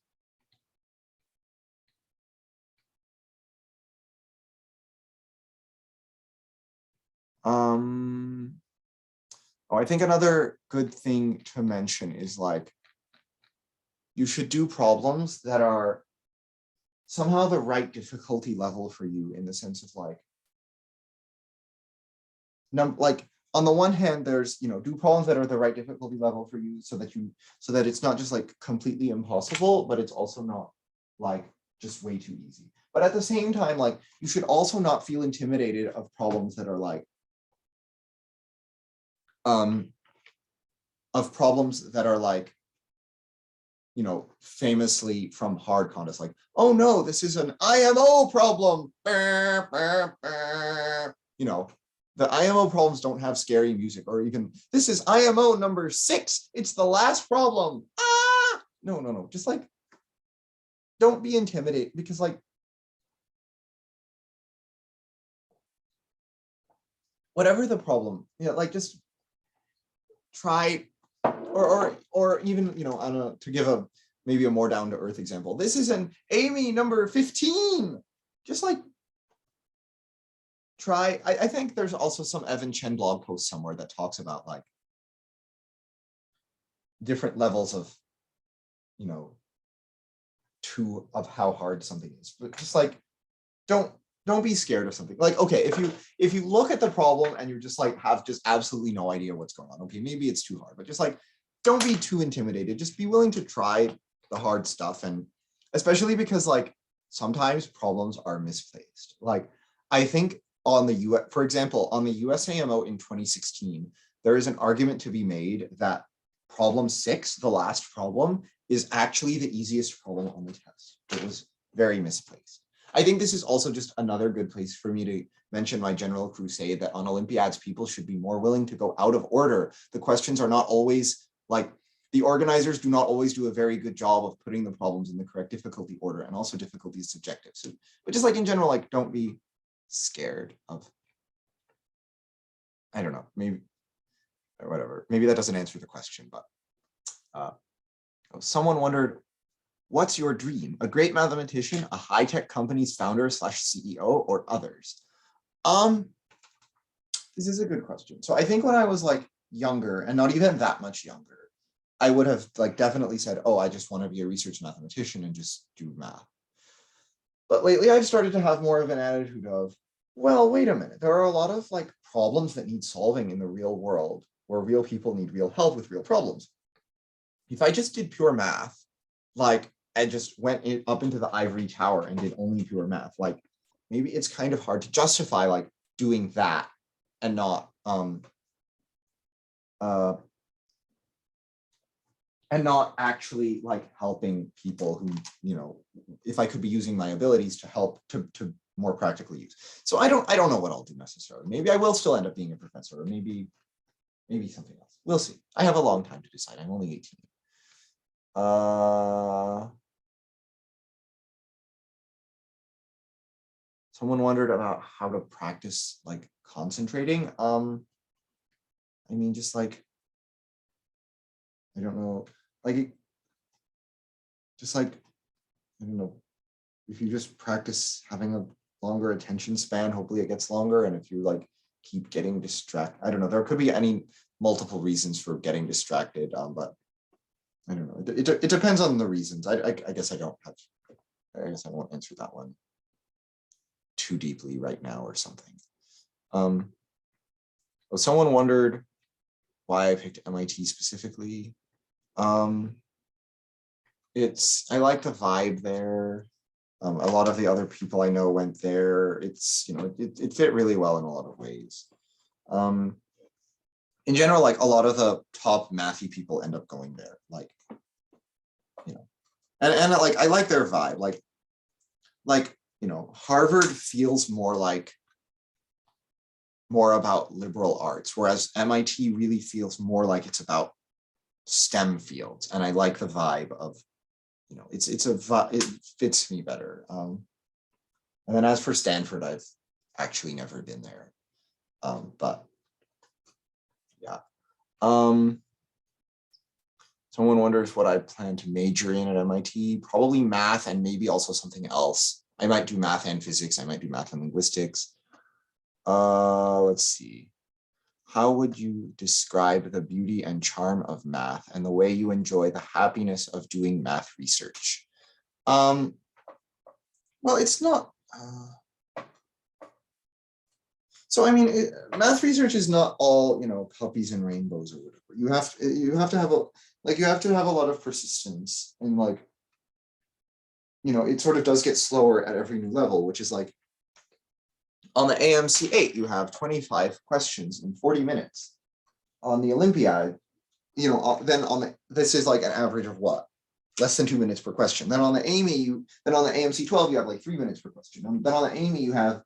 Oh, I think another good thing to mention is like, you should do problems that are somehow the right difficulty level for you, in the sense of like, like on the one hand, there's, you know, do problems that are the right difficulty level for you, so that it's not just like completely impossible, but it's also not like just way too easy. But at the same time, like, you should also not feel intimidated of problems that are like, you know, famously from hard contests, like, oh no, this is an IMO problem. You know, the IMO problems don't have scary music, or even, this is IMO number 6. It's the last problem. Ah! No. Just like, don't be intimidated, because like, whatever the problem, you know, like just try, or even, you know, I don't know, to give a maybe a more down to earth example. This is an Amy number 15. Just like try. I think there's also some Evan Chen blog post somewhere that talks about like different levels of, you know, of how hard something is. But just like, don't be scared of something. Like, okay, if you look at the problem and you're just like have just absolutely no idea what's going on, okay, maybe it's too hard, but just like, don't be too intimidated. Just be willing to try the hard stuff. And especially because like sometimes problems are misplaced. Like, I think on the for example, on the USAMO in 2016, there is an argument to be made that problem 6, the last problem, is actually the easiest problem on the test. It was very misplaced. I think this is also just another good place for me to mention my general crusade that on Olympiads, people should be more willing to go out of order. The questions are not always like, the organizers do not always do a very good job of putting the problems in the correct difficulty order, and also difficulty is subjective. So, but just like in general, like, don't be scared of, I don't know, maybe, or whatever. Maybe that doesn't answer the question, but someone wondered, what's your dream? A great mathematician, a high-tech company's founder / CEO, or others? This is a good question. So I think when I was like younger, and not even that much younger, I would have like definitely said, oh, I just want to be a research mathematician and just do math. But lately I've started to have more of an attitude of, well, wait a minute. There are a lot of like problems that need solving in the real world, where real people need real help with real problems. If I just did pure math, like, I just went up into the ivory tower and did only pure math, like, maybe it's kind of hard to justify like doing that and not actually like helping people who, you know, if I could be using my abilities to help to more practically use. So I don't know what I'll do necessarily. Maybe I will still end up being a professor, or maybe something else. We'll see. I have a long time to decide. I'm only 18. Someone wondered about how to practice like concentrating. I mean, just like, I don't know, like, just like, I don't know, if you just practice having a longer attention span, hopefully it gets longer. And if you like keep getting distracted, I don't know, there could be any multiple reasons for getting distracted, but I don't know. It depends on the reasons. I guess I guess I won't answer that one too deeply right now or something. Someone wondered why I picked MIT specifically. I like the vibe there. A lot of the other people I know went there. It's, you know, it fit really well in a lot of ways. In general, like a lot of the top mathy people end up going there, like, you know, and like, I like their vibe, like, you know, Harvard feels more like more about liberal arts, whereas MIT really feels more like it's about STEM fields. And I like the vibe of, it fits me better. And then as for Stanford, I've actually never been there. But yeah. Someone wonders what I plan to major in at MIT. Probably math and maybe also something else. I might do math and physics. I might do math and linguistics. Let's see. How would you describe the beauty and charm of math and the way you enjoy the happiness of doing math research? Well, it's not. So I mean, math research is not all puppies and rainbows or whatever. You have to have a lot of persistence, and it sort of does get slower at every new level, which is like on the AMC 8, you have 25 questions in 40 minutes. On the Olympiad, this is like an average of what? Less than 2 minutes per question. Then on the AMC 12, you have like 3 minutes per question. Then on the AME, you have,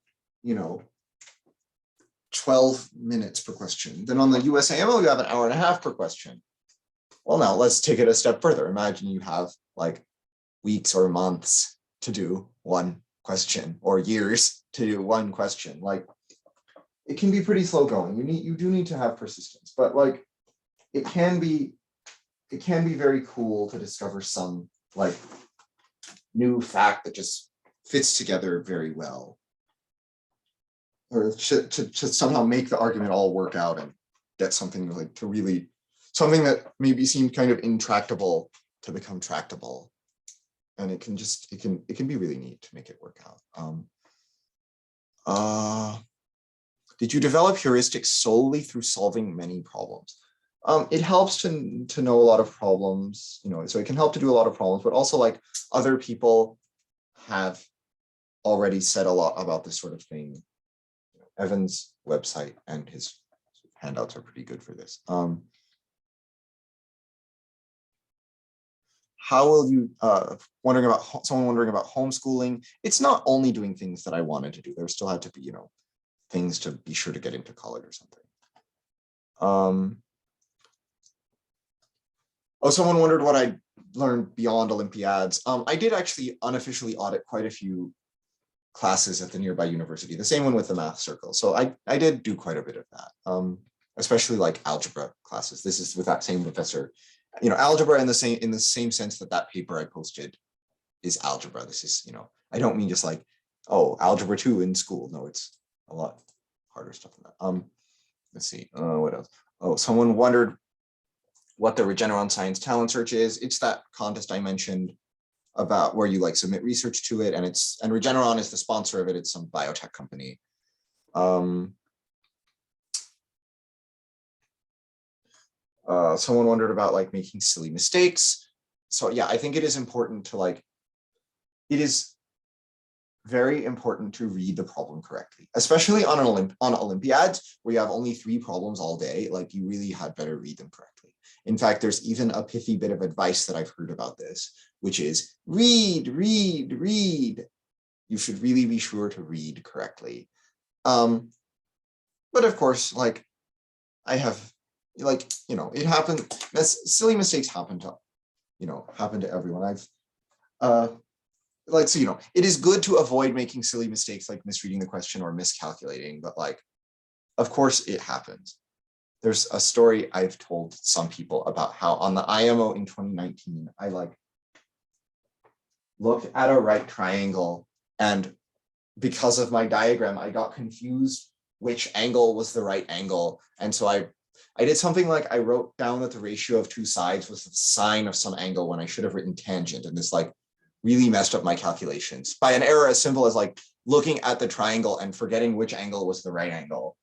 12 minutes per question. Then on the USAMO, you have an hour and a half per question. Well, now let's take it a step further. Imagine you have like weeks or months to do one question, or years to do one question. Like, it can be pretty slow going. You do need to have persistence, but like it can be very cool to discover some like new fact that just fits together very well, or to somehow make the argument all work out and get something like something that maybe seemed kind of intractable to become tractable. And it can be really neat to make it work out. Did you develop heuristics solely through solving many problems? It helps to know a lot of problems, so it can help to do a lot of problems, but also like other people have already said a lot about this sort of thing. Evan's website and his handouts are pretty good for this. How will you, someone wondering about homeschooling. It's not only doing things that I wanted to do. There still had to be, things to be sure to get into college or something. Someone wondered what I learned beyond Olympiads. I did actually unofficially audit quite a few classes at the nearby university, the same one with the math circle. So I did do quite a bit of that, especially like algebra classes. This is with that same professor. Algebra in the same sense that paper I posted is algebra. This is, I don't mean just like, algebra 2 in school. No, it's a lot harder stuff than that. Let's see, what else? Someone wondered what the Regeneron Science Talent Search is. It's that contest I mentioned about where you like submit research to it, and Regeneron is the sponsor of it. It's some biotech company. Someone wondered about like making silly mistakes. So yeah, I think it is important to it is very important to read the problem correctly, especially on Olympiads where you have only 3 problems all day. Like, you really had better read them correctly. In fact, there's even a pithy bit of advice that I've heard about this, which is read. You should really be sure to read correctly. But of course, like, I have, it happened. Silly mistakes happen to everyone. It is good to avoid making silly mistakes like misreading the question or miscalculating, but like, of course it happens. There's a story I've told some people about how on the IMO in 2019, I looked at a right triangle, and because of my diagram, I got confused which angle was the right angle. And so I did something like, I wrote down that the ratio of 2 sides was the sine of some angle when I should have written tangent. And this really messed up my calculations by an error as simple as looking at the triangle and forgetting which angle was the right angle.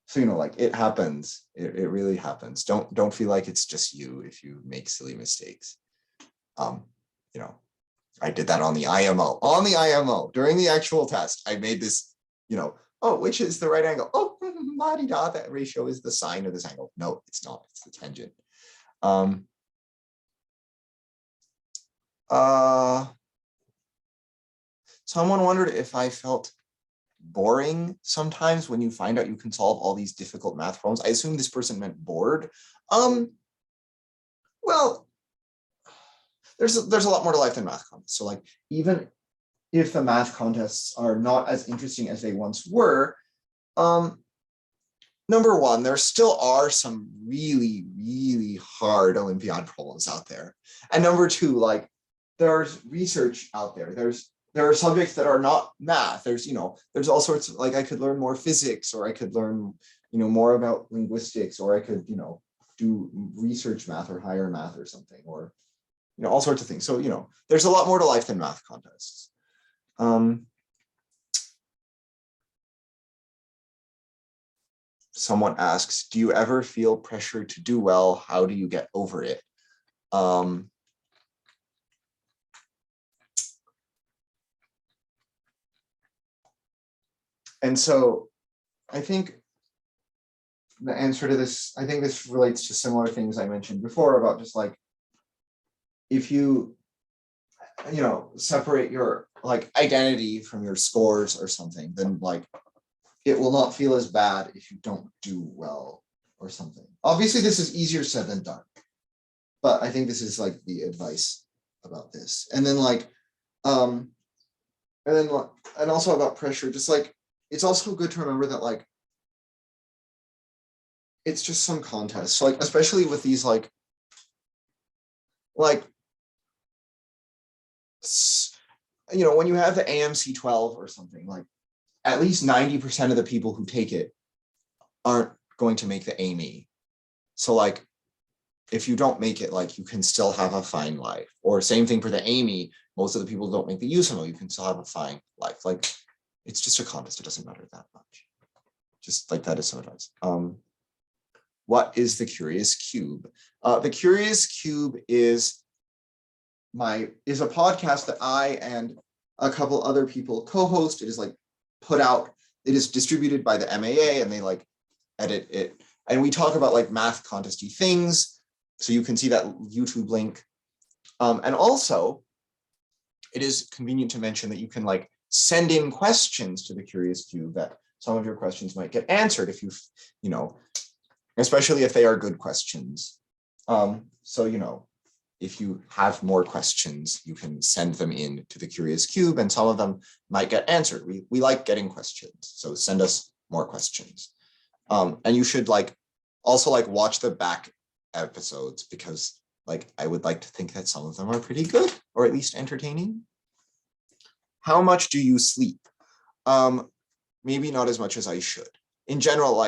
So, it happens. It really happens. Don't feel like it's just you if you make silly mistakes. I did that on the IMO. During the actual test, I made this, which is the right angle? La-di-da, that ratio is the sine of this angle. No, it's not. It's the tangent. Someone wondered if I felt boring sometimes when you find out you can solve all these difficult math problems. I assume this person meant bored. Well, there's a lot more to life than math contests. So like, even if the math contests are not as interesting as they once were, number one, there still are some really, really hard Olympiad problems out there. And number two, like, there's research out there. There are subjects that are not math. There's all sorts of, like, I could learn more physics, or I could learn, more about linguistics, or I could, do research math or higher math or something, or, all sorts of things. So, there's a lot more to life than math contests. Someone asks, do you ever feel pressure to do well? How do you get over it? And so I think the answer to this, I think this relates to similar things I mentioned before about just like, if you, separate your like identity from your scores or something, then like, it will not feel as bad if you don't do well or something. Obviously, this is easier said than done, but I think this is like the advice about this. And then like, and also about pressure, just like, it's also good to remember that like, it's just some contest. So like, especially with these like, when you have the AMC 12 or something, like, at least 90% of the people who take it aren't going to make the AME. So like, if you don't make it, like, you can still have a fine life. Or same thing for the AME, most of the people don't make the Usamo, you can still have a fine life. Like, it's just a contest, it doesn't matter that much. Just like, that is some advice. What is the Curious Cube? The Curious Cube is a podcast that I and a couple other people co-host. It is like put out, it is distributed by the MAA, and they like edit it. And we talk about like math contesty things. So you can see that YouTube link. And also, it is convenient to mention that you can like send in questions to the Curious Cube, that some of your questions might get answered if especially if they are good questions. So, if you have more questions, you can send them in to the Curious Cube, and some of them might get answered. We like getting questions, so send us more questions. And you should also watch the back episodes, because I would like to think that some of them are pretty good, or at least entertaining. How much do you sleep? Maybe not as much as I should. In general,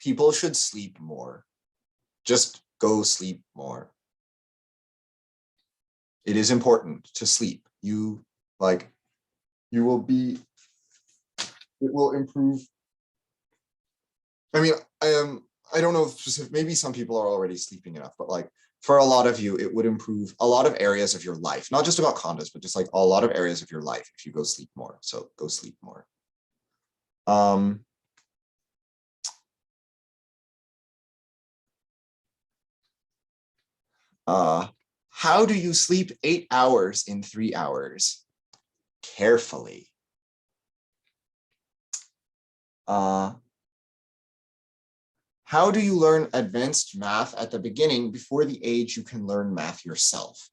people should sleep more. Just go sleep more. It is important to sleep. It will improve. I mean, I don't know if maybe some people are already sleeping enough, but for a lot of you, it would improve a lot of areas of your life, not just about condos, but just a lot of areas of your life if you go sleep more. So go sleep more. How do you sleep 8 hours in 3 hours? Carefully. How do you learn advanced math at the beginning before the age you can learn math yourself?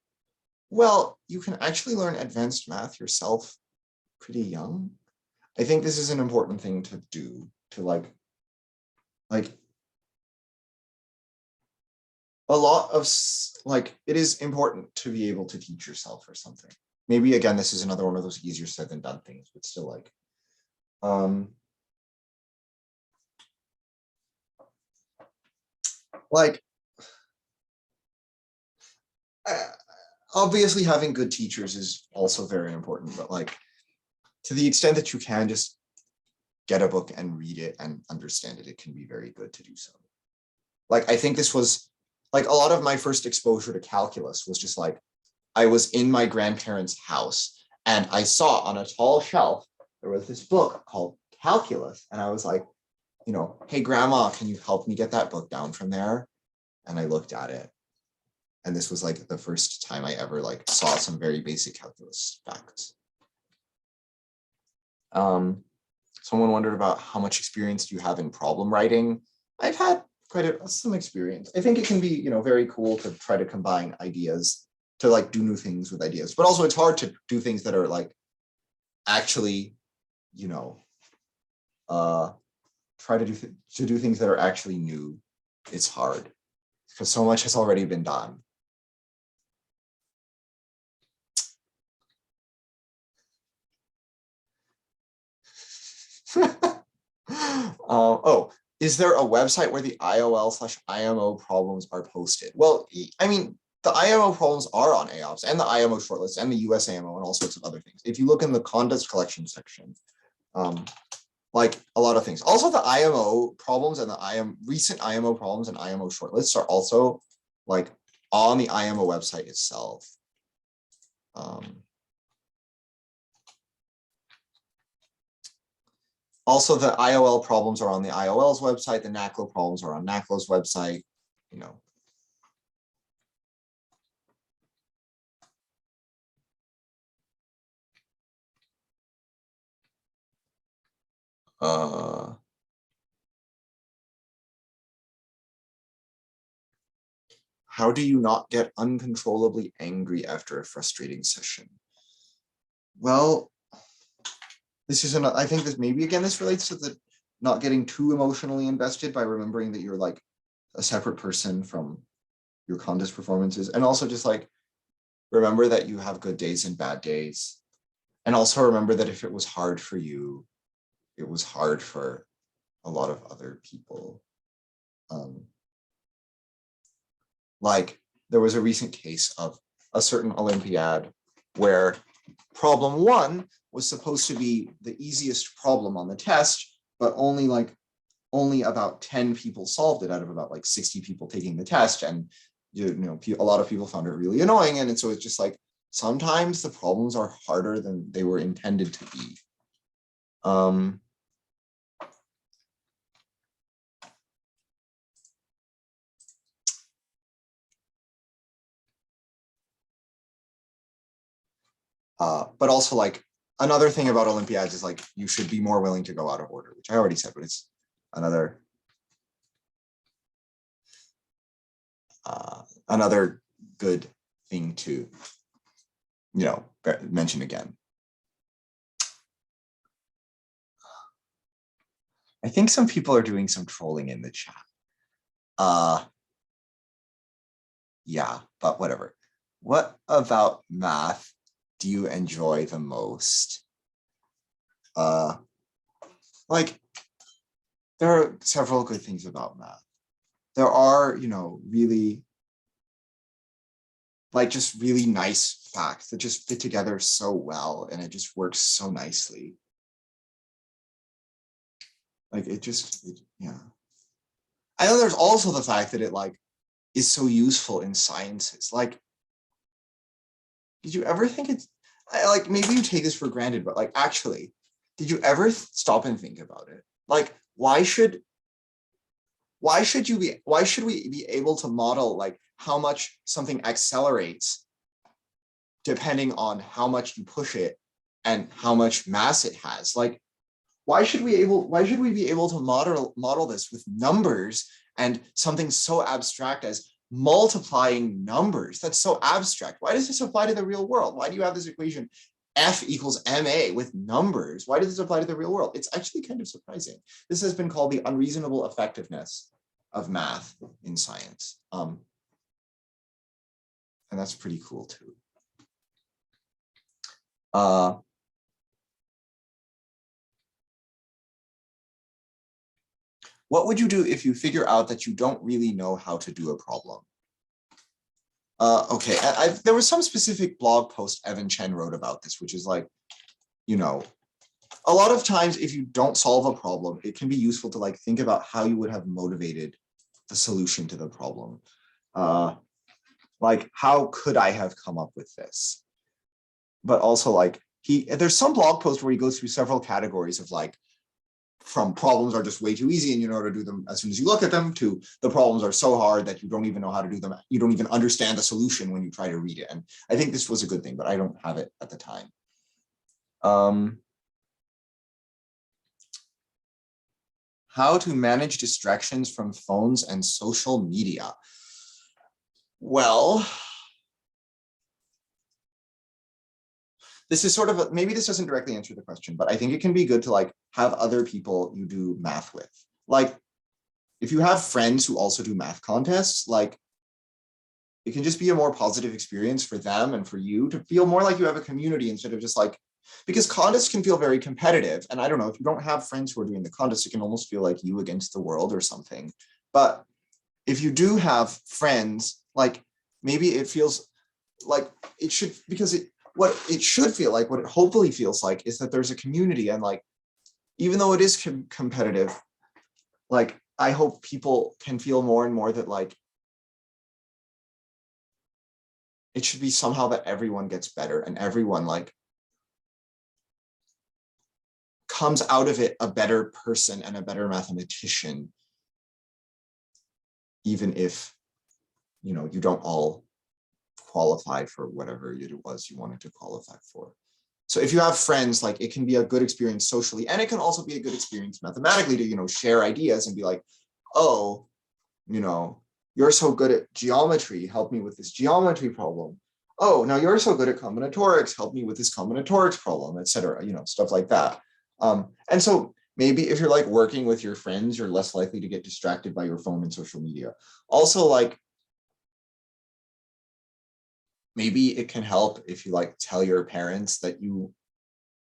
Well, you can actually learn advanced math yourself pretty young. I think this is an important thing to do, to a lot of it is important to be able to teach yourself or something. Maybe again, this is another one of those easier said than done things, but still obviously having good teachers is also very important, but to the extent that you can just get a book and read it and understand it, it can be very good to do so. I think this was a lot of my first exposure to calculus was just I was in my grandparents' house and I saw on a tall shelf, there was this book called Calculus. And I was like, hey, grandma, can you help me get that book down from there? And I looked at it. And this was the first time I ever saw some very basic calculus facts. Someone wondered about how much experience do you have in problem writing. I've had some experience. I think it can be, very cool to try to combine ideas, to like do new things with ideas, but also it's hard to do things that are like actually, try to do things that are actually new. It's hard because so much has already been done. Oh, is there a website where the IOL/IMO problems are posted? Well, I mean, the IMO problems are on AOPS and the IMO shortlist and the USAMO and all sorts of other things. If you look in the contest collection section, like a lot of things. Also, the IMO problems and the recent IMO problems and IMO shortlists are also like on the IMO website itself. Also, the IOL problems are on the IOL's website. The NACLO problems are on NACLO's website. How do you not get uncontrollably angry after a frustrating session? Well, I think this maybe again, this relates to the not getting too emotionally invested by remembering that you're like a separate person from your contest performances. And also just like, remember that you have good days and bad days. And also remember that if it was hard for you, it was hard for a lot of other people. Like there was a recent case of a certain Olympiad where problem 1 was supposed to be the easiest problem on the test, but only about 10 people solved it out of about like 60 people taking the test. And a lot of people found it really annoying. And so it's just like, sometimes the problems are harder than they were intended to be. But also like another thing about Olympiads is like, you should be more willing to go out of order, which I already said, but it's another good thing to, mention again. I think some people are doing some trolling in the chat. Yeah, but whatever. What about math do you enjoy the most? Like, there are several good things about math. There are, really, like, just really nice facts that just fit together so well, and it just works so nicely. Like, yeah. I know there's also the fact that it, like, is so useful in sciences. Like, did you ever think like, maybe you take this for granted, but like, actually, did you ever stop and think about it? Like, why should we be able to model like how much something accelerates depending on how much you push it and how much mass it has? Like, why should we be able to model this with numbers and something so abstract as multiplying numbers? That's so abstract. Why does this apply to the real world? Why do you have this equation F equals MA with numbers? Why does this apply to the real world? It's actually kind of surprising. This has been called the unreasonable effectiveness of math in science. And that's pretty cool too. What would you do if you figure out that you don't really know how to do a problem? Okay, there was some specific blog post Evan Chen wrote about this, which is like, a lot of times if you don't solve a problem, it can be useful to like think about how you would have motivated the solution to the problem. Like, how could I have come up with this? But also like, there's some blog post where he goes through several categories of like, from problems are just way too easy and you know how to do them as soon as you look at them, to the problems are so hard that you don't even know how to do them. You don't even understand the solution when you try to read it. And I think this was a good thing, but I don't have it at the time. How to manage distractions from phones and social media. Well, this is sort of maybe this doesn't directly answer the question, but I think it can be good to like have other people you do math with. Like if you have friends who also do math contests, like it can just be a more positive experience for them and for you to feel more like you have a community instead of just like, because contests can feel very competitive. And I don't know, if you don't have friends who are doing the contest, it can almost feel like you against the world or something. But if you do have friends, like maybe it feels like it should, because what it should feel like, what it hopefully feels like is that there's a community, and like, even though it is competitive, like I hope people can feel more and more that like, it should be somehow that everyone gets better and everyone like comes out of it a better person and a better mathematician, even if, you know, you don't all qualify for whatever it was you wanted to qualify for. So if you have friends, like it can be a good experience socially, and it can also be a good experience mathematically to, you know, share ideas and be like, oh, you know, you're so good at geometry, help me with this geometry problem. Oh, now you're so good at combinatorics, help me with this combinatorics problem, etc. You know, stuff like that. And so maybe if you're like working with your friends, you're less likely to get distracted by your phone and social media. Also, like, maybe it can help if you like tell your parents that you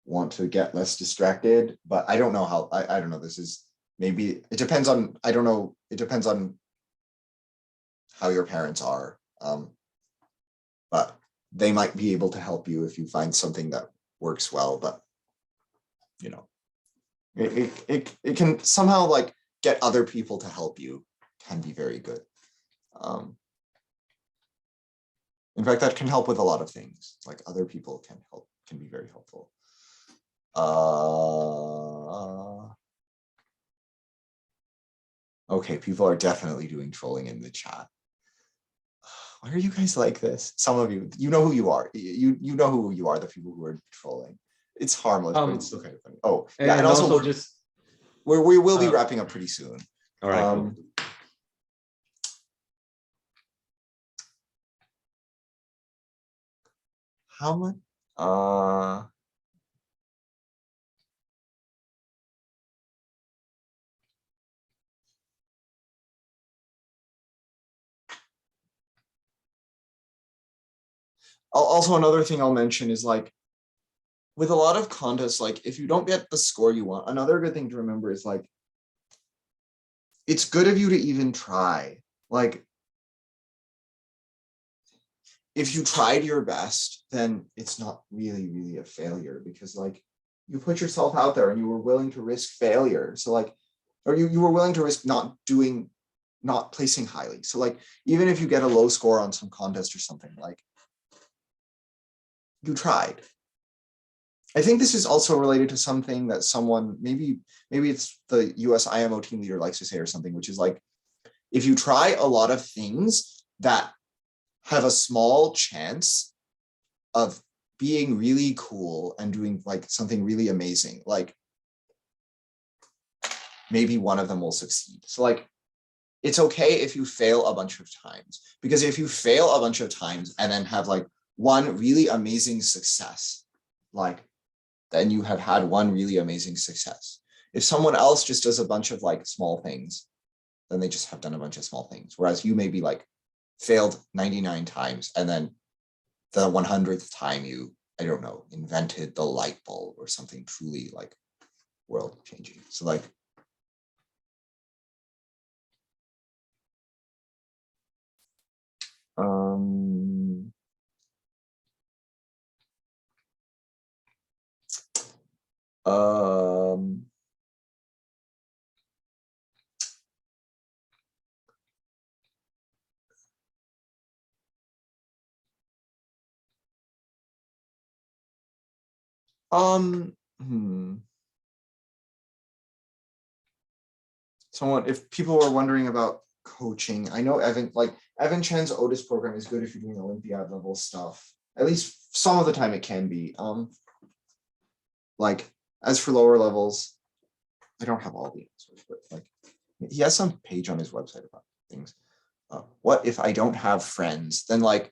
want to get less distracted, but I don't know how, I don't know, this is, maybe it depends on, I don't know, it depends on how your parents are. But they might be able to help you if you find something that works well, but you know, it can somehow like get other people to help you, can be very good. In fact, that can help with a lot of things. Like other people can help, can be very helpful. Okay, people are definitely doing trolling in the chat. Why are you guys like this? Some of you, you know who you are. You know who you are, the people who are trolling. It's harmless, but it's still kind of funny. Oh, yeah, and also just we will be wrapping up pretty soon. all right. Cool. How much? Also, another thing I'll mention is like, with a lot of contests, like if you don't get the score you want, another good thing to remember is like, it's good of you to even try. Like, if you tried your best, then it's not really a failure, because like you put yourself out there and you were willing to risk failure. So like, or you were willing to risk not placing highly. So like, even if you get a low score on some contest or something, like you tried. I think this is also related to something that someone, maybe it's the US IMO team leader likes to say or something, which is like, if you try a lot of things that have a small chance of being really cool and doing like something really amazing, like maybe one of them will succeed. So like, it's okay if you fail a bunch of times, because if you fail a bunch of times and then have like one really amazing success, like then you have had one really amazing success. If someone else just does a bunch of like small things, then they just have done a bunch of small things. Whereas you maybe like failed 99 times and then the 100th time you, I don't know, invented the light bulb or something truly like world changing. So like, Someone, if people were wondering about coaching, I know Evan Chen's Otis program is good if you're doing Olympiad level stuff. At least some of the time it can be. Like as for lower levels, I don't have all the answers, but like he has some page on his website about things. What if I don't have friends? Then like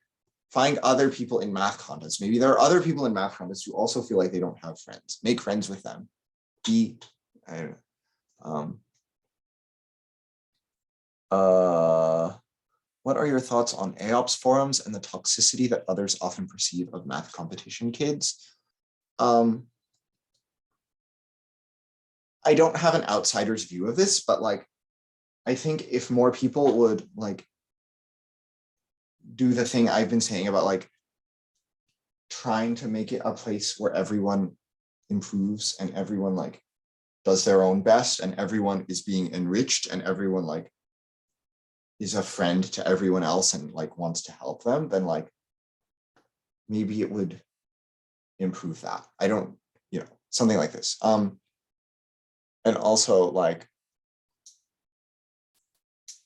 find other people in math contests. Maybe there are other people in math contests who also feel like they don't have friends. Make friends with them. I don't know. What are your thoughts on AOPS forums and the toxicity that others often perceive of math competition kids? I don't have an outsider's view of this, but like, I think if more people would like do the thing I've been saying about like trying to make it a place where everyone improves and everyone like does their own best and everyone is being enriched and everyone like is a friend to everyone else and like wants to help them, then like maybe it would improve that. I don't, something like this. And also like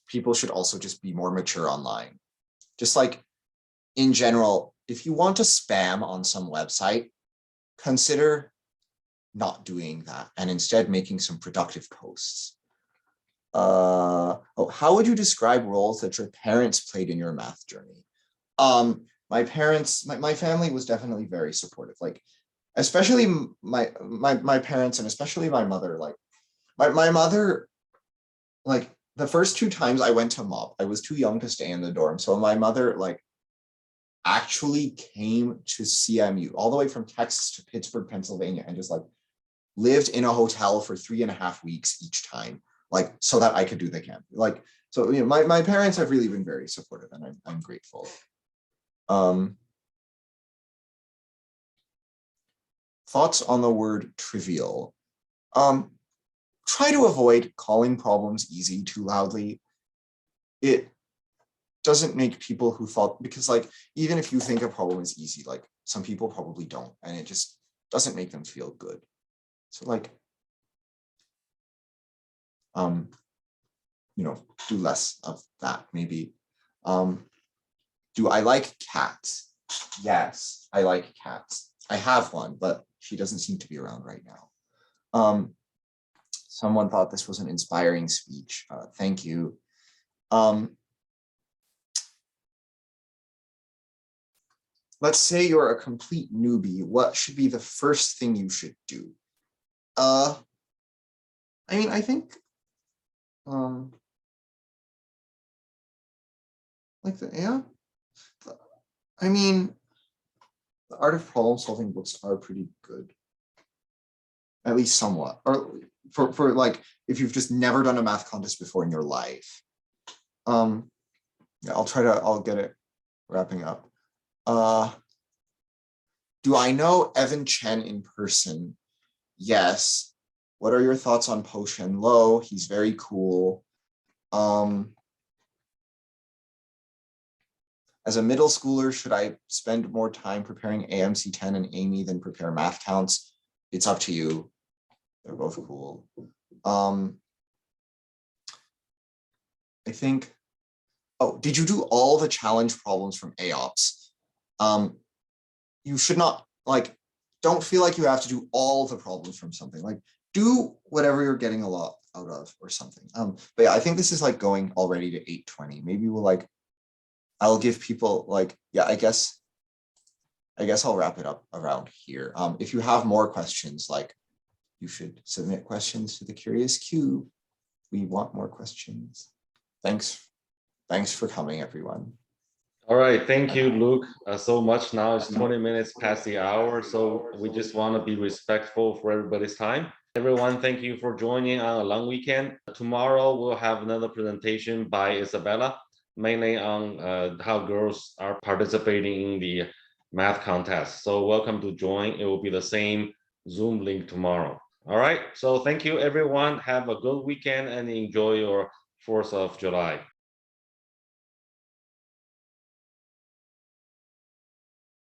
people should also just be more mature online. Just like in general, if you want to spam on some website, consider not doing that and instead making some productive posts. How would you describe roles that your parents played in your math journey? My parents, my family was definitely very supportive, like especially my parents and especially my mother. Like my mother, like the first 2 times I went to MOP, I was too young to stay in the dorm. So my mother like actually came to CMU all the way from Texas to Pittsburgh, Pennsylvania, and just like lived in a hotel for 3.5 weeks each time, like so that I could do the camp. Like, so my parents have really been very supportive and I'm grateful. Thoughts on the word trivial. Try to avoid calling problems easy too loudly. It doesn't make people who thought, because like, even if you think a problem is easy, like some people probably don't, and it just doesn't make them feel good. So like, do less of that maybe. Do I like cats? Yes, I like cats. I have one, but she doesn't seem to be around right now. Someone thought this was an inspiring speech. Thank you. Let's say you're a complete newbie. What should be the first thing you should do? I mean, I think, I mean, the art of problem solving books are pretty good, at least somewhat, or for like, if you've just never done a math contest before in your life. Yeah, I'll get it wrapping up. Do I know Evan Chen in person? Yes. What are your thoughts on Po Shen Lo? He's very cool. As a middle schooler, should I spend more time preparing AMC 10 and Amy than prepare math counts? It's up to you. They're both cool. I think, did you do all the challenge problems from AOPS? You should not, like, don't feel like you have to do all the problems from something. Like, do whatever you're getting a lot out of or something. But yeah, I think this is like going already to 8:20. Maybe we'll like, I'll give people like, yeah, I guess I'll wrap it up around here. If you have more questions, like you should submit questions to the Curious Cube. We want more questions. Thanks for coming, everyone. All right, thank you, Luke, so much. Now it's 20 minutes past the hour, so we just want to be respectful for everybody's time. Everyone, thank you for joining on a long weekend. Tomorrow we'll have another presentation by Isabella, mainly on how girls are participating in the math contest. So welcome to join. It will be the same Zoom link tomorrow. All right, so thank you, everyone. Have a good weekend and enjoy your 4th of July.